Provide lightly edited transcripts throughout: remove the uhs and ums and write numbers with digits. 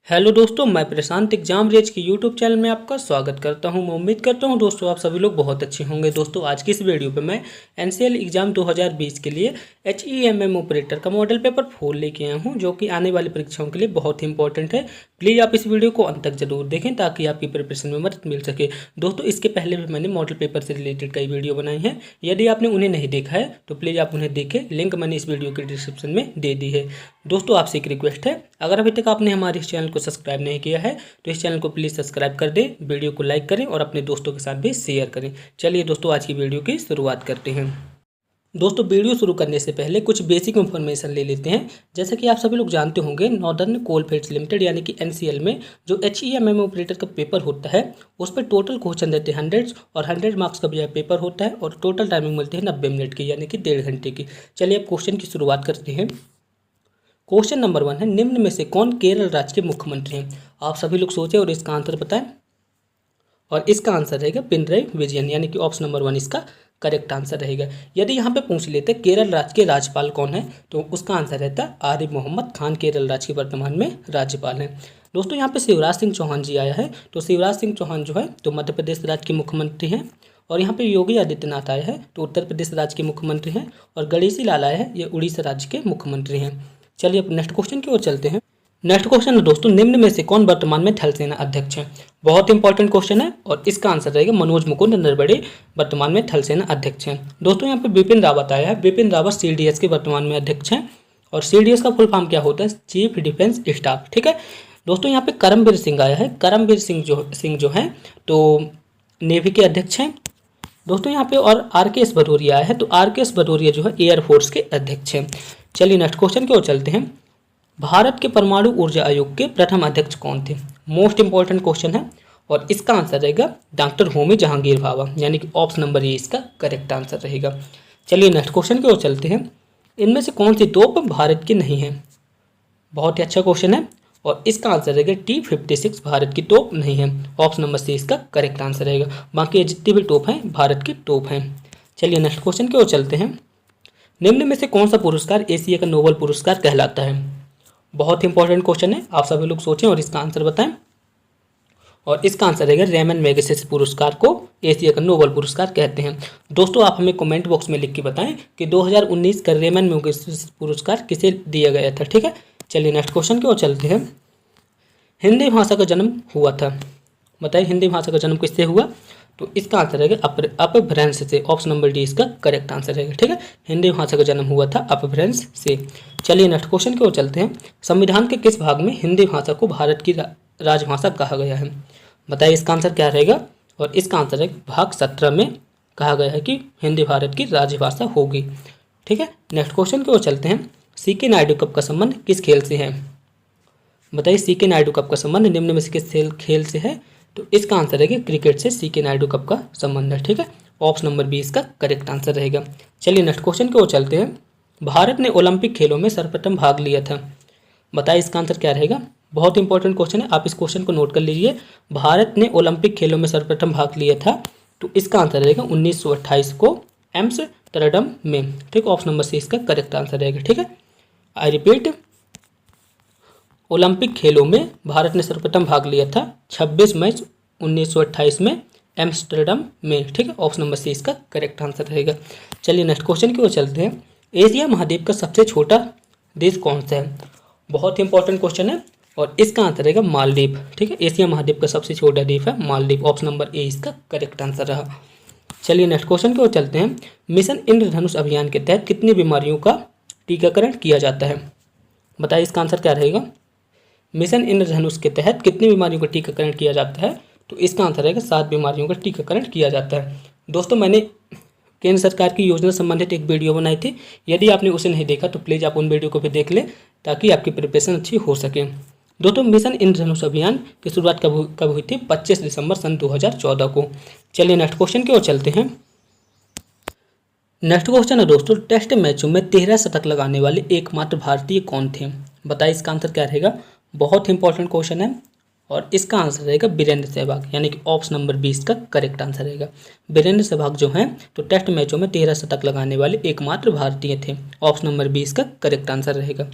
Hello दोस्तों, मैं प्रशांत exam raise के यूट्यूब चैनल में आपका स्वागत करता हूं। मैं उम्मीद करता हूं दोस्तों आप सभी लोग बहुत अच्छे होंगे। दोस्तों आज की इस वीडियो पे मैं एनसीएल एग्जाम 2020 के लिए HEMM ऑपरेटर का मॉडल पेपर 4 लेके आया हूं, जो कि आने वाली परीक्षाओं के लिए बहुत ही इंपॉर्टेंट है। प्लीज़ आप इस वीडियो को अंत तक जरूर देखें ताकि आपकी प्रिपरेशन में मदद मिल सके। दोस्तों इसके पहले भी मैंने मॉडल पेपर से रिलेटेड कई वीडियो बनाई हैं, यदि आपने उन्हें नहीं देखा है तो प्लीज़ आप उन्हें देखें, लिंक मैंने इस वीडियो के डिस्क्रिप्शन में दे दी है। दोस्तों आपसे एक रिक्वेस्ट है, अगर अभी तक आपने हमारे इस चैनल को सब्सक्राइब नहीं किया है तो इस चैनल को प्लीज़ सब्सक्राइब कर दें, वीडियो को लाइक करें और अपने दोस्तों के साथ भी शेयर करें। चलिए दोस्तों आज की वीडियो की शुरुआत करते हैं। दोस्तों वीडियो शुरू करने से पहले कुछ बेसिक इन्फॉर्मेशन ले लेते हैं। जैसे कि आप सभी लोग जानते होंगे, नॉर्दर्न कोलफील्ड्स लिमिटेड यानी कि NCL में जो HEMM ऑपरेटर का पेपर होता है उस पर टोटल क्वेश्चन देते हैं 100 और 100 मार्क्स का भी यह पेपर होता है और टोटल टाइमिंग मिलती है 90 मिनट की यानी कि 1.5 घंटे की। चलिए अब क्वेश्चन की शुरुआत करते हैं। क्वेश्चन नंबर 1 है, निम्न में से कौन केरल राज्य के मुख्यमंत्री हैं? आप सभी लोग सोचें और इसका आंसर बताएं। और इसका आंसर रहेगा पिनरई विजयन, यानी कि ऑप्शन नंबर 1 इसका करेक्ट आंसर रहेगा। यदि यहाँ पे पूछ लेते केरल राज्य के राज्यपाल कौन है तो उसका आंसर रहता आरिफ मोहम्मद खान केरल राज्य के वर्तमान में राज्यपाल हैं। दोस्तों यहाँ पे शिवराज सिंह चौहान जी आया है, तो शिवराज सिंह चौहान जो है तो मध्य प्रदेश राज्य के मुख्यमंत्री हैं। और यहाँ पे योगी आदित्यनाथ आया है तो उत्तर प्रदेश राज्य के मुख्यमंत्री हैं। और गणेशी लाल आया है, ये उड़ीसा राज्य के मुख्यमंत्री हैं। चलिए अब नेक्स्ट क्वेश्चन की ओर चलते हैं। नेक्स्ट क्वेश्चन है दोस्तों, निम्न में से कौन वर्तमान में थल सेना अध्यक्ष है? बहुत इंपॉर्टेंट क्वेश्चन है और इसका आंसर रहेगा मनोज मुकुंद नरवणे वर्तमान में थल सेना अध्यक्ष हैं। दोस्तों यहाँ पे बिपिन रावत आया है, बिपिन रावत CDS के वर्तमान में अध्यक्ष हैं। और CDS का फुल फॉर्म क्या होता है? Chief defence staff. ठीक है दोस्तों, यहाँ पे करमबीर सिंह आया है, करमबीर सिंह जो है तो नेवी के अध्यक्ष हैं। दोस्तों यहाँ पे और RKS भदौरिया आया है, तो RKS भदौरिया जो है एयरफोर्स के अध्यक्ष हैं। चलिए नेक्स्ट क्वेश्चन की ओर चलते हैं। भारत के परमाणु ऊर्जा आयोग के प्रथम अध्यक्ष कौन थे? मोस्ट इंपॉर्टेंट क्वेश्चन है और इसका आंसर रहेगा डॉक्टर होमी जहांगीर भाभा, यानी कि ऑप्शन नंबर ए इसका करेक्ट आंसर रहेगा। चलिए नेक्स्ट क्वेश्चन की ओर चलते हैं। इनमें से कौन सी तोप भारत की नहीं है? बहुत ही अच्छा क्वेश्चन है और इसका आंसर रहेगा T-56 भारत की तोप नहीं है। ऑप्शन नंबर सी इसका करेक्ट आंसर रहेगा। बाकी जितनी भी तोप हैं भारत की तोप हैं। चलिए नेक्स्ट क्वेश्चन की ओर चलते हैं। निम्न में से कौन सा पुरस्कार एशिया का नोबेल पुरस्कार कहलाता है? बहुत इंपॉर्टेंट क्वेश्चन है, आप सभी लोग सोचें और इसका आंसर बताएं। और इसका आंसर रहेगा रेमन मैगसेसे पुरस्कार को एशिया का नोबेल पुरस्कार कहते हैं। दोस्तों आप हमें कमेंट बॉक्स में लिख के बताएं कि 2019 का रेमन मैगसेसे पुरस्कार किसे दिया गया था। ठीक है, चलिए नेक्स्ट क्वेश्चन की ओर चलते हैं। हिंदी भाषा का जन्म हुआ था, बताइए हिंदी भाषा का जन्म किससे हुआ? तो इसका आंसर रहेगा अपभ्रंश से। ऑप्शन नंबर डी इसका करेक्ट आंसर रहेगा। ठीक है, हिंदी भाषा का जन्म हुआ था अपभ्रंश से। चलिए नेक्स्ट क्वेश्चन की ओर चलते हैं। संविधान के किस भाग में हिंदी भाषा को भारत की राजभाषा कहा गया है? बताइए इसका आंसर क्या रहेगा? और इसका आंसर है भाग 17 में कहा गया है कि हिंदी भारत की राजभाषा होगी। ठीक है, नेक्स्ट क्वेश्चन की ओर चलते हैं। CK नायडू कप का संबंध किस खेल से है? बताइए CK नायडू कप का संबंध निम्न में से किस खेल से है? तो इसका आंसर रहेगा क्रिकेट से CK नायडू कप का संबंध है। ठीक है, ऑप्शन नंबर बी इसका करेक्ट आंसर रहेगा। चलिए नेक्स्ट क्वेश्चन की ओर चलते हैं। भारत ने ओलंपिक खेलों में सर्वप्रथम भाग लिया था, बताइए इसका आंसर क्या रहेगा? बहुत इंपॉर्टेंट क्वेश्चन है, आप इस क्वेश्चन को नोट कर लीजिए। भारत ने ओलंपिक खेलों में सर्वप्रथम भाग लिया था, तो इसका आंसर रहेगा 1928 को एम्स्टर्डम में। ठीक, ऑप्शन नंबर सी इसका करेक्ट आंसर रहेगा। ठीक है, आई रिपीट, ओलंपिक खेलों में भारत ने सर्वप्रथम भाग लिया था 26 मई 1928 में एम्स्टर्डम में। ठीक है, ऑप्शन नंबर सी इसका करेक्ट आंसर रहेगा। चलिए नेक्स्ट क्वेश्चन की ओर चलते हैं। एशिया महाद्वीप का सबसे छोटा देश कौन सा है? बहुत इंपॉर्टेंट क्वेश्चन है और इसका आंसर रहेगा मालदीव। ठीक है, एशिया महाद्वीप का सबसे छोटा द्वीप है मालदीव। ऑप्शन नंबर ए इसका करेक्ट आंसर रहा। चलिए नेक्स्ट क्वेश्चन की ओर चलते हैं। मिशन इंद्रधनुष अभियान के तहत कितनी बीमारियों का टीकाकरण किया जाता है? बताइए इसका आंसर क्या रहेगा? मिशन इंद्रधनुष के तहत कितनी बीमारियों का टीकाकरण किया जाता है? तो इसका आंसर रहेगा 7 बीमारियों का टीकाकरण किया जाता है। दोस्तों मैंने केंद्र सरकार की योजना संबंधित एक वीडियो बनाई थी, यदि आपने उसे नहीं देखा तो प्लीज़ आप उन वीडियो को भी देख लें ताकि आपकी प्रिपरेशन अच्छी हो सके। दोस्तों मिशन इंद्रधनुष अभियान की शुरुआत कब हुई थी? 25 दिसंबर सन 2014 को। चलिए नेक्स्ट क्वेश्चन की ओर चलते हैं। नेक्स्ट क्वेश्चन है दोस्तों, टेस्ट मैचों में 13 शतक लगाने वाले एकमात्र भारतीय कौन थे? बताइए इसका आंसर क्या रहेगा? बहुत इंपॉर्टेंट क्वेश्चन है और इसका आंसर रहेगा वीरेंद्र सहवाग, यानी कि ऑप्शन नंबर 20 का करेक्ट आंसर रहेगा। वीरेंद्र सहवाग जो हैं तो टेस्ट मैचों में 13 शतक लगाने वाले एकमात्र भारतीय थे। ऑप्शन नंबर 20 का करेक्ट आंसर रहेगा।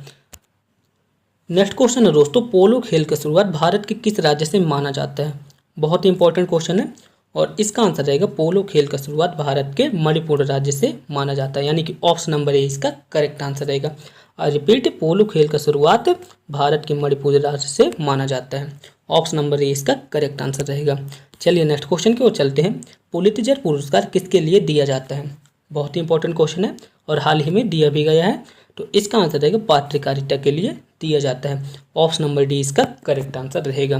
नेक्स्ट क्वेश्चन है दोस्तों, पोलो खेल की शुरुआत भारत के किस राज्य से माना जाता है? बहुत ही इंपॉर्टेंट क्वेश्चन है और इसका आंसर रहेगा पोलो खेल का शुरुआत भारत के मणिपुर राज्य से माना जाता है, यानी कि ऑप्शन नंबर ए इसका करेक्ट आंसर रहेगा। आई रिपीट, पोलो खेल का शुरुआत भारत के मणिपुर राज्य से माना जाता है। ऑप्शन नंबर ए इसका करेक्ट आंसर रहेगा। चलिए नेक्स्ट क्वेश्चन की ओर चलते हैं। पुलित्जर पुरस्कार किसके लिए दिया जाता है? बहुत ही इंपॉर्टेंट क्वेश्चन है और हाल ही में दिया भी गया है, तो इसका आंसर रहेगा पत्रकारिता के लिए दिया जाता है। ऑप्शन नंबर डी इसका करेक्ट आंसर रहेगा।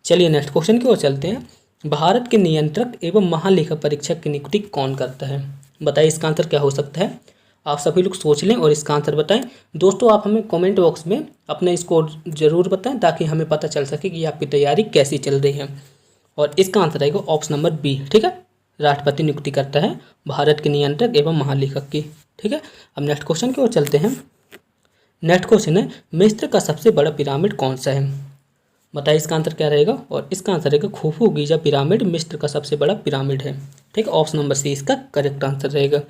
चलिए नेक्स्ट क्वेश्चन की ओर चलते हैं। भारत के नियंत्रक एवं महालेखा परीक्षक की नियुक्ति कौन करता है? बताइए इसका आंसर क्या हो सकता है? आप सभी लोग सोच लें और इसका आंसर बताएं। दोस्तों आप हमें कमेंट बॉक्स में अपने स्कोर जरूर बताएं ताकि हमें पता चल सके कि आपकी तैयारी कैसी चल रही है। और इसका आंसर रहेगा ऑप्शन नंबर बी, ठीक है। राष्ट्रपति नियुक्ति करता है भारत के नियंत्रक एवं महालेखक की, ठीक है। अब नेक्स्ट क्वेश्चन की ओर चलते हैं। नेक्स्ट क्वेश्चन है, मिस्र का सबसे बड़ा पिरामिड कौन सा है? बताइए इसका आंसर क्या रहेगा? और इसका आंसर रहेगा खुफू गीजा पिरामिड मिस्र का सबसे बड़ा पिरामिड है, ठीक है। ऑप्शन नंबर सी इसका करेक्ट आंसर रहेगा।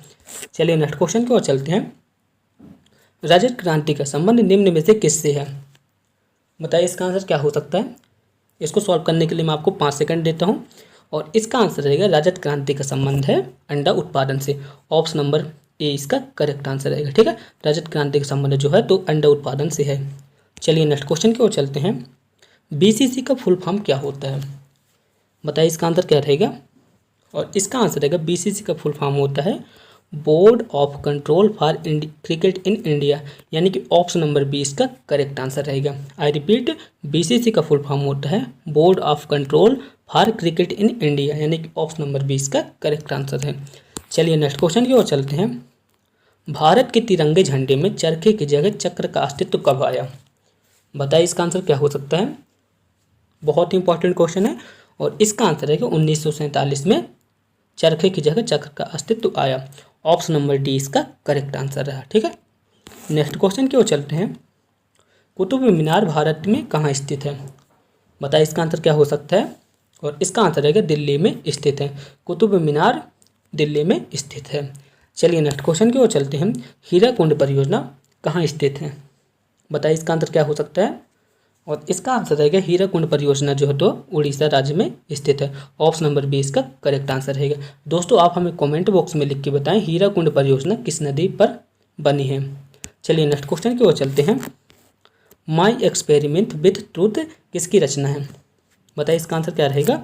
चलिए नेक्स्ट क्वेश्चन की ओर चलते हैं। रजत क्रांति का संबंध निम्न में से किससे है? बताइए इसका आंसर क्या हो सकता है? इसको सॉल्व करने के लिए मैं आपको 5 सेकंड देता हूँ और इसका आंसर रहेगा रजत क्रांति का संबंध है अंडा उत्पादन से। ऑप्शन नंबर ए इसका करेक्ट आंसर रहेगा, ठीक है। रजत क्रांति का संबंध जो है तो अंडा उत्पादन से है। चलिए नेक्स्ट क्वेश्चन की ओर चलते हैं। बीसीसी का फुल फॉर्म क्या होता है? बताइए इसका आंसर क्या रहेगा? और इसका आंसर रहेगा बीसीसी का फुल फॉर्म होता है board of control for cricket in India, यानी कि ऑप्शन नंबर बी इसका करेक्ट आंसर रहेगा। आई रिपीट, बीसीसी का फुल फॉर्म होता है board of control for cricket in India, यानी कि ऑप्शन नंबर बी इसका करेक्ट आंसर है। चलिए नेक्स्ट क्वेश्चन की ओर चलते हैं। भारत के तिरंगे झंडे में चरखे की जगह चक्र का अस्तित्व कब आया? बताइए इसका आंसर क्या हो सकता है? बहुत ही इंपॉर्टेंट क्वेश्चन है और इसका आंसर है कि 1947 में चरखे की जगह चक्र का अस्तित्व आया। ऑप्शन नंबर डी इसका करेक्ट आंसर रहा, ठीक है। नेक्स्ट क्वेश्चन की ओर चलते हैं। कुतुब मीनार भारत में कहाँ स्थित है? बताइए इसका आंसर क्या हो सकता है? और इसका आंसर रहेगा दिल्ली में स्थित है। कुतुब मीनार दिल्ली में स्थित है। चलिए नेक्स्ट क्वेश्चन की ओर चलते हैं। हीराकुंड परियोजना कहाँ स्थित है? बताइए इसका आंसर क्या हो सकता है? और इसका आंसर रहेगा हीराकुंड परियोजना जो है तो उड़ीसा राज्य में स्थित है। ऑप्शन नंबर बी इसका करेक्ट आंसर रहेगा। दोस्तों आप हमें कमेंट बॉक्स में लिख के बताएं हीराकुंड परियोजना किस नदी पर बनी है। चलिए नेक्स्ट क्वेश्चन की ओर चलते हैं। माई एक्सपेरिमेंट विथ ट्रूथ किसकी रचना है? बताइए इसका आंसर क्या रहेगा?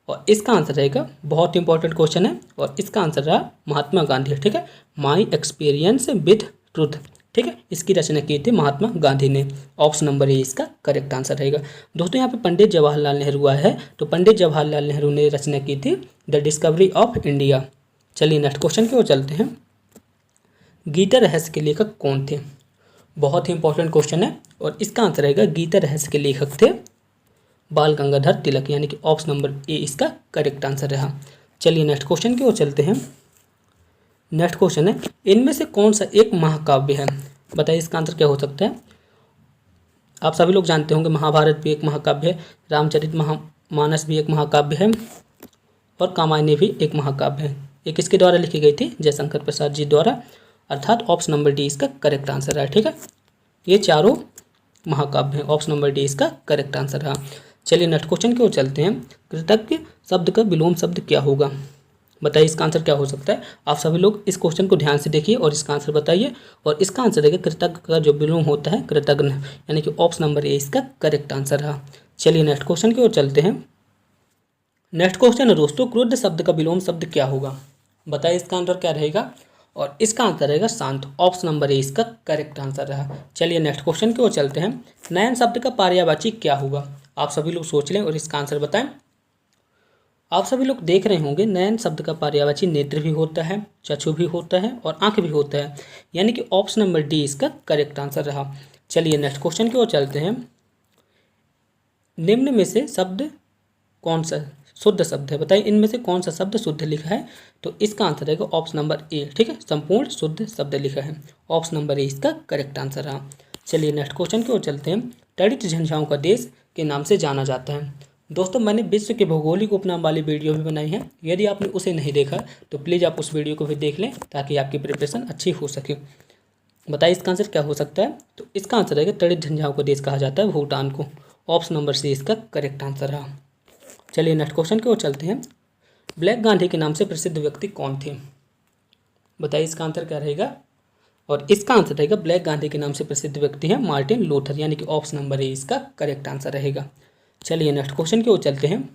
और इसका आंसर रहेगा, बहुत इंपॉर्टेंट क्वेश्चन है और इसका आंसर रहा महात्मा गांधी, ठीक है। माई एक्सपीरियंस विथ ट्रूथ, ठीक है, इसकी रचना की थी महात्मा गांधी ने। ऑप्शन नंबर ए इसका करेक्ट आंसर रहेगा। दोस्तों यहाँ पे पंडित जवाहरलाल नेहरू आया है, तो पंडित जवाहरलाल नेहरू ने रचना की थी द डिस्कवरी ऑफ इंडिया। चलिए नेक्स्ट क्वेश्चन की ओर चलते हैं। गीता रहस्य के लेखक कौन थे? बहुत ही इंपॉर्टेंट क्वेश्चन है और इसका आंसर रहेगा गीता रहस्य के लेखक थे बाल गंगाधर तिलक, यानी कि ऑप्शन नंबर ए इसका करेक्ट आंसर रहा। चलिए नेक्स्ट क्वेश्चन की ओर चलते हैं। नेक्स्ट क्वेश्चन है, इनमें से कौन सा एक महाकाव्य है? बताइए इसका आंसर क्या हो सकता है? आप सभी लोग जानते होंगे महाभारत भी एक महाकाव्य है, रामचरित मानस भी एक महाकाव्य है और कामायनी भी एक महाकाव्य है। ये किसके द्वारा लिखी गई थी? जयशंकर प्रसाद जी द्वारा, अर्थात ऑप्शन नंबर डी इसका करेक्ट आंसर है, ठीक है। ये चारों महाकाव्य हैं। ऑप्शन नंबर डी इसका करेक्ट आंसर रहा। चलिए नेक्स्ट क्वेश्चन की ओर चलते हैं। कृतज्ञ शब्द का विलोम शब्द क्या होगा? बताइए इसका आंसर क्या हो सकता है? आप सभी लोग इस क्वेश्चन को ध्यान से देखिए और इसका आंसर बताइए। और इसका आंसर रहेगा कृतज्ञ का जो विलोम होता है कृतज्ञ, यानी कि ऑप्शन नंबर ए इसका करेक्ट आंसर रहा। चलिए नेक्स्ट क्वेश्चन की ओर चलते हैं। नेक्स्ट क्वेश्चन है दोस्तों, क्रुद्ध शब्द का विलोम शब्द क्या होगा? बताइए इसका आंसर क्या रहेगा? और इसका आंसर रहेगा शांत। ऑप्शन नंबर ए इसका करेक्ट आंसर रहा। चलिए नेक्स्ट क्वेश्चन की ओर चलते हैं। नयन शब्द का पर्यायवाची क्या होगा? आप सभी लोग सोच लें और इसका आंसर बताएं। आप सभी लोग देख रहे होंगे नयन शब्द का पर्यायवाची नेत्र भी होता है, चक्षु भी होता है और आंख भी होता है, यानी कि ऑप्शन नंबर डी इसका करेक्ट आंसर रहा। चलिए नेक्स्ट क्वेश्चन की ओर चलते हैं। निम्न में से शब्द कौन सा शुद्ध शब्द है? बताइए इनमें से कौन सा शब्द शुद्ध लिखा है? तो इसका आंसर रहेगा ऑप्शन नंबर ए, ठीक है, संपूर्ण शुद्ध शब्द लिखा है। ऑप्शन नंबर ए इसका करेक्ट आंसर रहा। चलिए नेक्स्ट क्वेश्चन की ओर चलते हैं। तड़ित झंझाओं का देश के नाम से जाना जाता है। दोस्तों मैंने विश्व के भौगोलिक उपनाम वाली वीडियो भी बनाई है, यदि आपने उसे नहीं देखा तो प्लीज़ आप उस वीडियो को भी देख लें ताकि आपकी प्रिपरेशन अच्छी हो सके। बताइए इसका आंसर क्या हो सकता है। तो इसका आंसर रहेगा तड़ित झंझाओं का देश कहा जाता है भूटान को। ऑप्शन नंबर सी इसका करेक्ट आंसर रहा। चलिए नेक्स्ट क्वेश्चन की ओर चलते हैं। ब्लैक गांधी के नाम से प्रसिद्ध व्यक्ति कौन थे। बताइए इसका आंसर क्या रहेगा। और इसका आंसर रहेगा ब्लैक गांधी के नाम से प्रसिद्ध व्यक्ति है मार्टिन लूथर, यानी कि ऑप्शन नंबर ए इसका करेक्ट आंसर रहेगा। चलिए नेक्स्ट क्वेश्चन की ओर चलते हैं।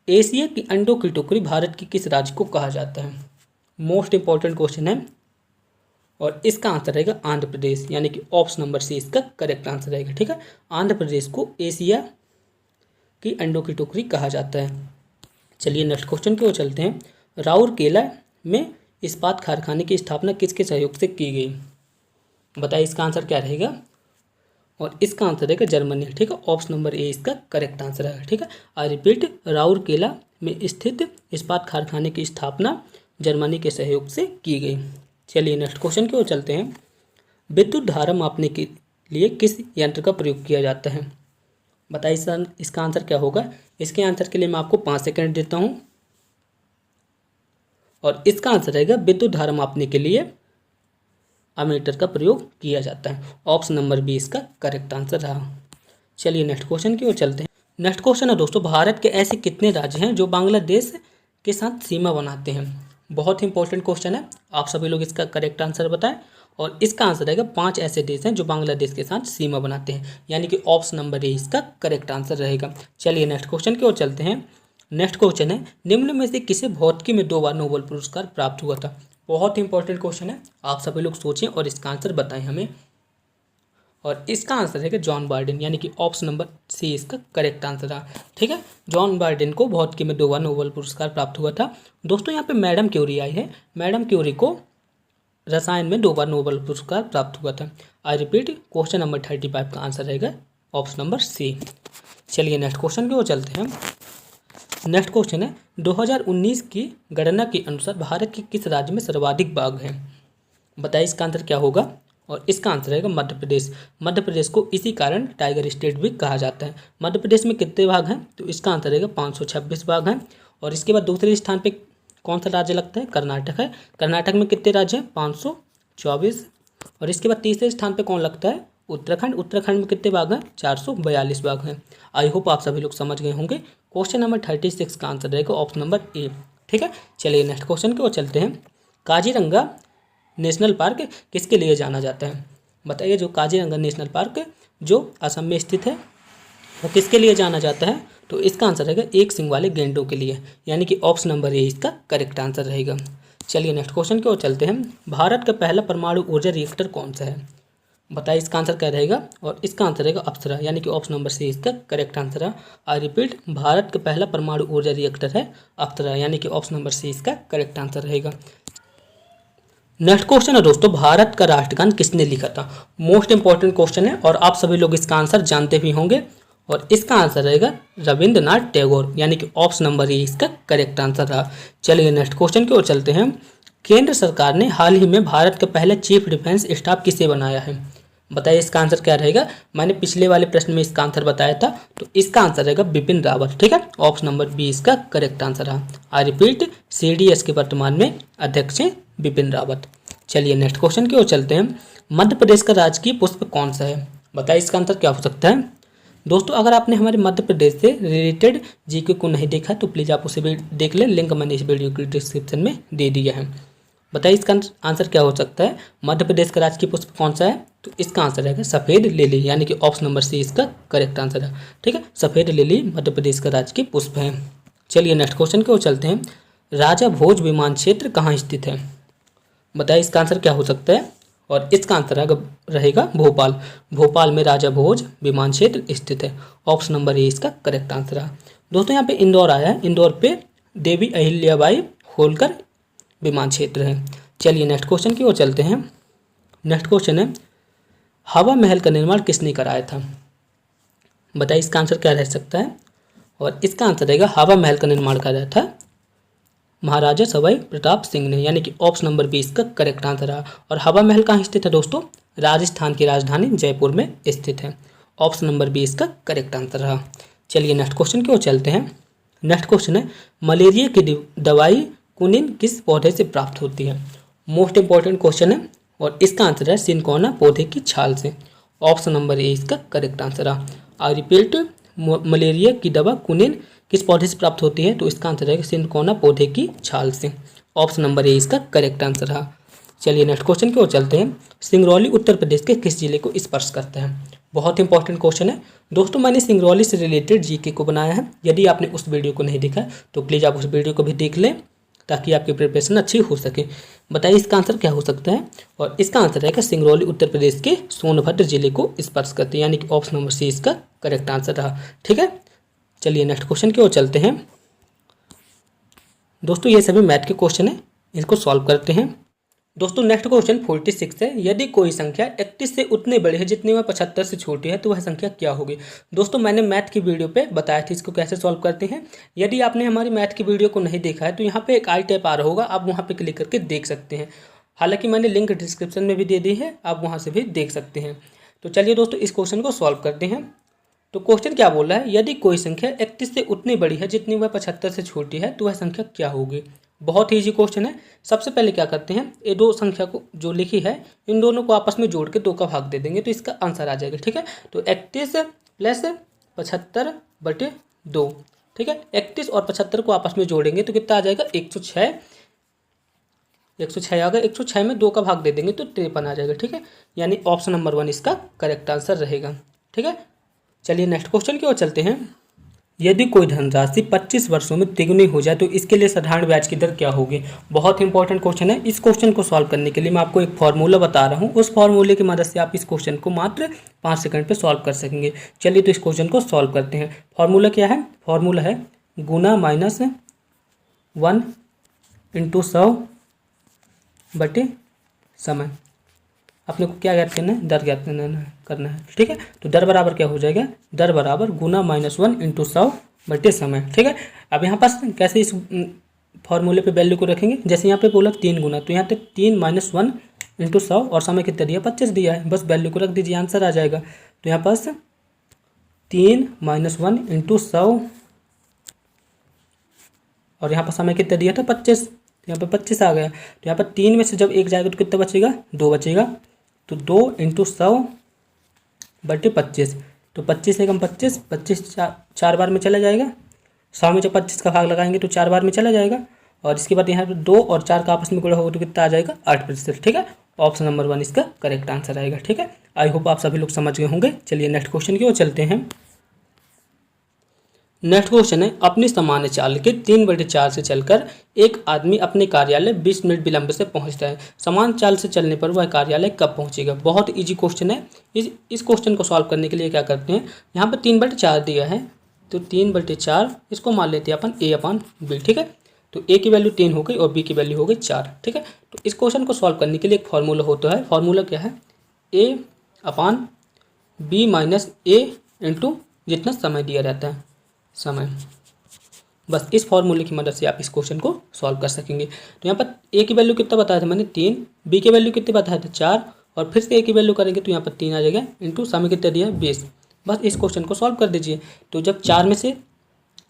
एशिया की अंडों की टोकरी भारत की किस राज्य को कहा जाता है। मोस्ट इंपॉर्टेंट क्वेश्चन है और इसका आंसर रहेगा आंध्र प्रदेश, यानी कि ऑप्शन नंबर सी इसका करेक्ट आंसर रहेगा। ठीक है, आंध्र प्रदेश को एशिया की अंडों की टोकरी कहा जाता है। चलिए नेक्स्ट क्वेश्चन की ओर चलते हैं। राउरकेला में इस्पात कारखाने की स्थापना किसके सहयोग से की गई। बताइए इसका आंसर क्या रहेगा। और इसका आंसर रहेगा जर्मनी। ठीक है, ऑप्शन नंबर ए इसका करेक्ट आंसर है। ठीक है, आई रिपीट, राउरकेला में स्थित इस्पात कारखाने की स्थापना जर्मनी के सहयोग से की गई। चलिए नेक्स्ट क्वेश्चन की ओर चलते हैं। विद्युत धारा मापने के लिए किस यंत्र का प्रयोग किया जाता है। बताइए इसका आंसर क्या होगा। इसके आंसर के लिए मैं आपको 5 सेकंड देता हूँ और इसका आंसर रहेगा विद्युत धारा मापने के लिए अमीटर का प्रयोग किया जाता है। ऑप्शन नंबर बी इसका करेक्ट आंसर रहा। चलिए नेक्स्ट क्वेश्चन की ओर चलते हैं। नेक्स्ट क्वेश्चन है दोस्तों, भारत के ऐसे कितने राज्य हैं जो बांग्लादेश के साथ सीमा बनाते हैं। बहुत ही इंपॉर्टेंट क्वेश्चन है, आप सभी लोग इसका करेक्ट आंसर बताएं। और इसका आंसर रहेगा 5 ऐसे देश हैं जो बांग्लादेश के साथ सीमा बनाते हैं, यानी कि ऑप्शन नंबर ए इसका करेक्ट आंसर रहेगा। चलिए नेक्स्ट क्वेश्चन की ओर चलते हैं। नेक्स्ट क्वेश्चन है, निम्न में से किसे भौतिकी में 2 बार नोबेल पुरस्कार प्राप्त हुआ था। बहुत ही इंपॉर्टेंट क्वेश्चन है, आप सभी लोग सोचें और इसका आंसर बताएं हमें। और इसका आंसर रहेगा जॉन बार्डेन, यानी कि ऑप्शन नंबर सी इसका करेक्ट आंसर रहा। ठीक है, जॉन बार्डेन को भौतिकी में 2 बार नोबेल पुरस्कार प्राप्त हुआ था। दोस्तों यहाँ पे मैडम क्यूरी आई है, मैडम क्यूरी को रसायन में 2 बार नोबेल पुरस्कार प्राप्त हुआ था। आई रिपीट, क्वेश्चन नंबर 35 का आंसर रहेगा ऑप्शन नंबर सी। चलिए नेक्स्ट क्वेश्चन की ओर चलते हैं। नेक्स्ट क्वेश्चन है, 2019 की गणना के अनुसार भारत के किस राज्य में सर्वाधिक बाघ हैं। बताइए इसका आंसर क्या होगा। और इसका आंसर रहेगा मध्य प्रदेश। मध्य प्रदेश को इसी कारण टाइगर स्टेट भी कहा जाता है। मध्य प्रदेश में कितने बाघ हैं, तो इसका आंसर रहेगा 526 बाघ हैं। और इसके बाद दूसरे स्थान पे कौन सा राज्य लगता है, कर्नाटक है। कर्नाटक में कितने राज्य हैं, 524। और इसके बाद तीसरे स्थान पे कौन लगता है, उत्तराखंड। उत्तराखंड में कितने बाघ हैं, 442 बाघ हैं। आई होप आप सभी लोग समझ गए होंगे। क्वेश्चन नंबर 36 का आंसर रहेगा ऑप्शन नंबर ए। ठीक है, चलिए नेक्स्ट क्वेश्चन की ओर चलते हैं। काजीरंगा नेशनल पार्क किसके लिए जाना जाता है। बताइए, जो काजीरंगा नेशनल पार्क जो असम में स्थित है वो किसके लिए जाना जाता है। तो इसका आंसर रहेगा एक सिंग वाले गैंडों के लिए, यानी कि ऑप्शन नंबर ए इसका करेक्ट आंसर रहेगा। चलिए नेक्स्ट क्वेश्चन की ओर चलते हैं। भारत का पहला परमाणु ऊर्जा रिएक्टर कौन सा है। बताइए इसका आंसर क्या रहेगा। और इसका आंसर रहेगा अप्सरा, यानी कि ऑप्शन नंबर सी इसका करेक्ट आंसर है। आई रिपीट, भारत का पहला परमाणु ऊर्जा रिएक्टर है अप्सरा, यानी कि ऑप्शन नंबर सी इसका करेक्ट आंसर रहेगा। नेक्स्ट क्वेश्चन है दोस्तों, भारत का राष्ट्रगान किसने लिखा था। मोस्ट इंपॉर्टेंट क्वेश्चन है और आप सभी लोग इसका आंसर जानते भी होंगे। और इसका आंसर रहेगा रविंद्रनाथ टैगोर, यानी कि ऑप्शन नंबर ए इसका करेक्ट आंसर रहा। चलिए नेक्स्ट क्वेश्चन की ओर चलते हैं। केंद्र सरकार ने हाल ही में भारत का पहला चीफ डिफेंस स्टाफ किसे बनाया है। बताइए इसका आंसर क्या रहेगा। मैंने पिछले वाले प्रश्न में इसका आंसर बताया था, तो इसका आंसर रहेगा बिपिन रावत। ठीक है, ऑप्शन नंबर बी इसका करेक्ट आंसर रहा। आई रिपीट, CDS के वर्तमान में अध्यक्ष हैं बिपिन रावत। चलिए नेक्स्ट क्वेश्चन की ओर चलते हैं। मध्य प्रदेश का राजकीय पुष्प कौन सा है। बताइए इसका आंसर क्या हो सकता है। दोस्तों अगर आपने हमारे मध्य प्रदेश से रिलेटेड GK को नहीं देखा तो प्लीज़ आप उसे भी देख लें, लिंक मैंने इस वीडियो की डिस्क्रिप्शन में दे दिया है। बताइए इसका आंसर क्या हो सकता है। मध्य प्रदेश का राजकीय पुष्प कौन सा है, तो इसका आंसर रहेगा सफ़ेद लिली, यानी कि ऑप्शन नंबर सी इसका करेक्ट आंसर है। ठीक है, सफ़ेद लिली मध्य प्रदेश का राजकीय पुष्प है। चलिए नेक्स्ट क्वेश्चन की ओर चलते हैं। राजा भोज विमान क्षेत्र कहाँ स्थित है। बताइए इसका आंसर क्या हो सकता है। और इसका आंसर रहेगा भोपाल। भोपाल में राजा भोज विमान क्षेत्र स्थित है। ऑप्शन नंबर ए इसका करेक्ट आंसर है। दोस्तों यहाँ पे इंदौर आया है, इंदौर पे देवी अहिल्याबाई होलकर विमान क्षेत्र है। चलिए नेक्स्ट क्वेश्चन की ओर चलते हैं। नेक्स्ट क्वेश्चन है, हवा महल का निर्माण किसने कराया था। बताइए इसका आंसर क्या रह सकता है। और इसका आंसर रहेगा हवा महल का निर्माण कराया था महाराजा सवाई प्रताप सिंह ने, यानी कि ऑप्शन नंबर 20 का करेक्ट आंसर रहा। और हवा महल कहाँ स्थित है दोस्तों, राजस्थान की राजधानी जयपुर में स्थित है। ऑप्शन नंबर 20 का करेक्ट आंसर रहा। चलिए नेक्स्ट क्वेश्चन की ओर चलते हैं। नेक्स्ट क्वेश्चन है, मलेरिया की दवाई कुनिन किस पौधे से प्राप्त होती है। मोस्ट इंपॉर्टेंट क्वेश्चन है और इसका आंसर है सिनकोना पौधे की छाल से। ऑप्शन नंबर ए इसका करेक्ट आंसर है। आई रिपीट, मलेरिया की दवा कुनिन किस पौधे से प्राप्त होती है? तो इसका आंसर है सिनकोना पौधे की छाल से। ऑप्शन नंबर ए इसका करेक्ट आंसर है। चलिए नेक्स्ट क्वेश्चन की ओर चलते हैं। सिंगरौली उत्तर प्रदेश के किस जिले को स्पर्श करता है? बहुत इंपॉर्टेंट क्वेश्चन है दोस्तों। मैंने सिंगरौली से रिलेटेड जीके को बनाया है। यदि आपने उस वीडियो को नहीं देखा तो प्लीज़ आप उस वीडियो को भी देख लें ताकि आपकी प्रिपरेशन अच्छी हो सके। बताइए इसका आंसर क्या हो सकता है? और इसका आंसर है कि सिंगरौली उत्तर प्रदेश के सोनभद्र जिले को स्पर्श करती है, यानी कि ऑप्शन नंबर सी इसका करेक्ट आंसर रहा। ठीक है, चलिए नेक्स्ट क्वेश्चन की ओर चलते हैं। दोस्तों ये सभी मैथ के क्वेश्चन है, इसको सॉल्व करते हैं। दोस्तों नेक्स्ट क्वेश्चन 46 है। यदि कोई संख्या 31 से उतनी बड़ी है जितनी वह 75 से छोटी है तो वह संख्या क्या होगी? दोस्तों मैंने मैथ की वीडियो पे बताया था इसको कैसे सॉल्व करते हैं। यदि आपने हमारी मैथ की वीडियो को नहीं देखा है तो यहाँ पे एक आई टैप आ रहा होगा, आप वहाँ पे क्लिक करके देख सकते हैं। हालांकि मैंने लिंक डिस्क्रिप्शन में भी दे दी है, आप वहाँ से भी देख सकते हैं। तो चलिए दोस्तों इस क्वेश्चन को सॉल्व करते हैं। तो क्वेश्चन क्या बोल रहा है? यदि कोई संख्या 31 से उतनी बड़ी है जितनी वह 75 से छोटी है तो वह संख्या क्या होगी? बहुत ही ईजी क्वेश्चन है। सबसे पहले क्या करते हैं, ये दो संख्या को जो लिखी है इन दोनों को आपस में जोड़ के 2 का भाग दे देंगे तो इसका आंसर आ जाएगा। ठीक है, तो 31 प्लस 75/2। ठीक है, 31 और 75 को आपस में जोड़ेंगे तो कितना आ जाएगा? 106। 106 आ गया, 106 में 2 का भाग दे देंगे तो 53 आ जाएगा। ठीक है, यानी ऑप्शन नंबर 1 इसका करेक्ट आंसर रहेगा। ठीक है, चलिए नेक्स्ट क्वेश्चन की ओर चलते हैं। यदि कोई धनराशि 25 वर्षों में तिगुनी हो जाए तो इसके लिए साधारण ब्याज की दर क्या होगी? बहुत इंपॉर्टेंट क्वेश्चन है। इस क्वेश्चन को सॉल्व करने के लिए मैं आपको एक फॉर्मूला बता रहा हूँ। उस फॉर्मूले की मदद से आप इस क्वेश्चन को मात्र 5 सेकंड पे सॉल्व कर सकेंगे। चलिए तो इस क्वेश्चन को सॉल्व करते हैं। फॉर्मूला क्या है? फॉर्मूला है गुना -1 × 100 समय। अपने को क्या ज्ञात करना है? दर ज्ञात करना है। ठीक है, तो दर बराबर क्या हो जाएगा? दर बराबर गुना -1 × 100 समय। ठीक है, अब यहाँ पास कैसे इस फॉर्मूले पे वैल्यू को रखेंगे? जैसे यहाँ पे बोला 3 गुना, तो यहाँ पे 3 - 1 × 100 और समय कितना दिया? 25 दिया है। बस वैल्यू को रख दीजिए, आंसर आ जाएगा। तो यहाँ पास 3 - 1 × 100 और यहाँ पर समय कितना दिया था? 25। तो यहाँ पर 25 आ गया। तो यहाँ पर 3 में से जब 1 जाएगा तो कितना बचेगा? 2 बचेगा। तो 2 × 100/25। तो 25 एकम 25, 25 4 बार में चला जाएगा। 100 में जब 25 का भाग लगाएंगे तो 4 बार में चला जाएगा। और इसके बाद यहाँ पर 2 और 4 का आपस में गुणा होगा तो कितना आ जाएगा? 8%। ठीक है, ऑप्शन नंबर 1 इसका करेक्ट आंसर आएगा। ठीक है, आई होप आप सभी लोग समझ गए होंगे। चलिए नेक्स्ट क्वेश्चन की ओर चलते हैं। नेक्स्ट क्वेश्चन है, अपनी सामान्य चाल के 3/4 से चलकर एक आदमी अपने कार्यालय 20 मिनट विलंब से पहुंचता है। समान चाल से चलने पर वह कार्यालय कब पहुंचेगा? बहुत इजी क्वेश्चन है। इस क्वेश्चन को सॉल्व करने के लिए क्या करते हैं, यहाँ पर 3/4 दिया है तो 3/4 इसको मान लेते हैं अपन A/B। ठीक है, तो A की वैल्यू 3 हो गई और B की वैल्यू हो गई 4। ठीक है, तो इस क्वेश्चन को सॉल्व करने के लिए एक फार्मूला होता है। फार्मूला क्या है? A/B - A × जितना समय दिया रहता है, समय। बस इस फॉर्मूले की मदद से आप इस क्वेश्चन को सॉल्व कर सकेंगे। तो यहाँ पर ए की वैल्यू कितना बताया था मैंने? 3। बी की वैल्यू कितने बताया था? 4। और फिर से ए की वैल्यू करेंगे तो यहाँ पर 3 आ जाएगा इंटू समय कितना दिया? 20। बस इस क्वेश्चन को सॉल्व कर दीजिए। तो जब 4 में से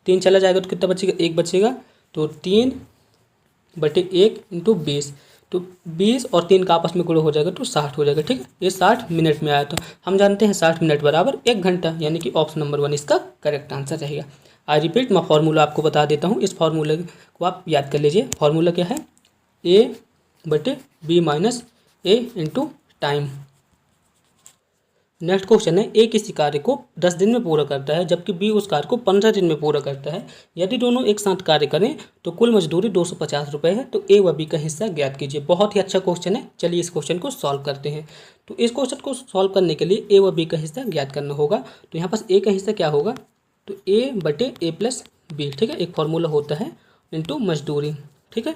3 चला जाएगा तो कितना बचेगा? 1 बचेगा। तो 3/1 × 20। तो 20 और 3 का आपस में गुणा हो जाएगा तो 60 हो जाएगा। ठीक है, ये 60 मिनट में आया था। हम जानते हैं 60 मिनट बराबर 1 घंटा, यानी कि ऑप्शन नंबर 1 इसका करेक्ट आंसर रहेगा। आई रिपीट, मैं फॉर्मूला आपको बता देता हूँ। इस फॉर्मूले को आप याद कर लीजिए। फॉर्मूला क्या है? A/B - A × time. Next question है, ए किसी कार्य को 10 दिन में पूरा करता है जबकि बी उस कार्य को 15 दिन में पूरा करता है। यदि दोनों एक साथ कार्य करें तो कुल मजदूरी 250 रुपये है। तो ए व बी का हिस्सा ज्ञात कीजिए। बहुत ही अच्छा क्वेश्चन है। चलिए इस क्वेश्चन को सॉल्व करते हैं। तो इस क्वेश्चन को सॉल्व करने के लिए ए व बी का हिस्सा ज्ञात करना होगा। तो यहाँ पास ए का हिस्सा क्या होगा? तो A/A+B। ठीक है, एक फार्मूला होता है इंटू मजदूरी। ठीक है,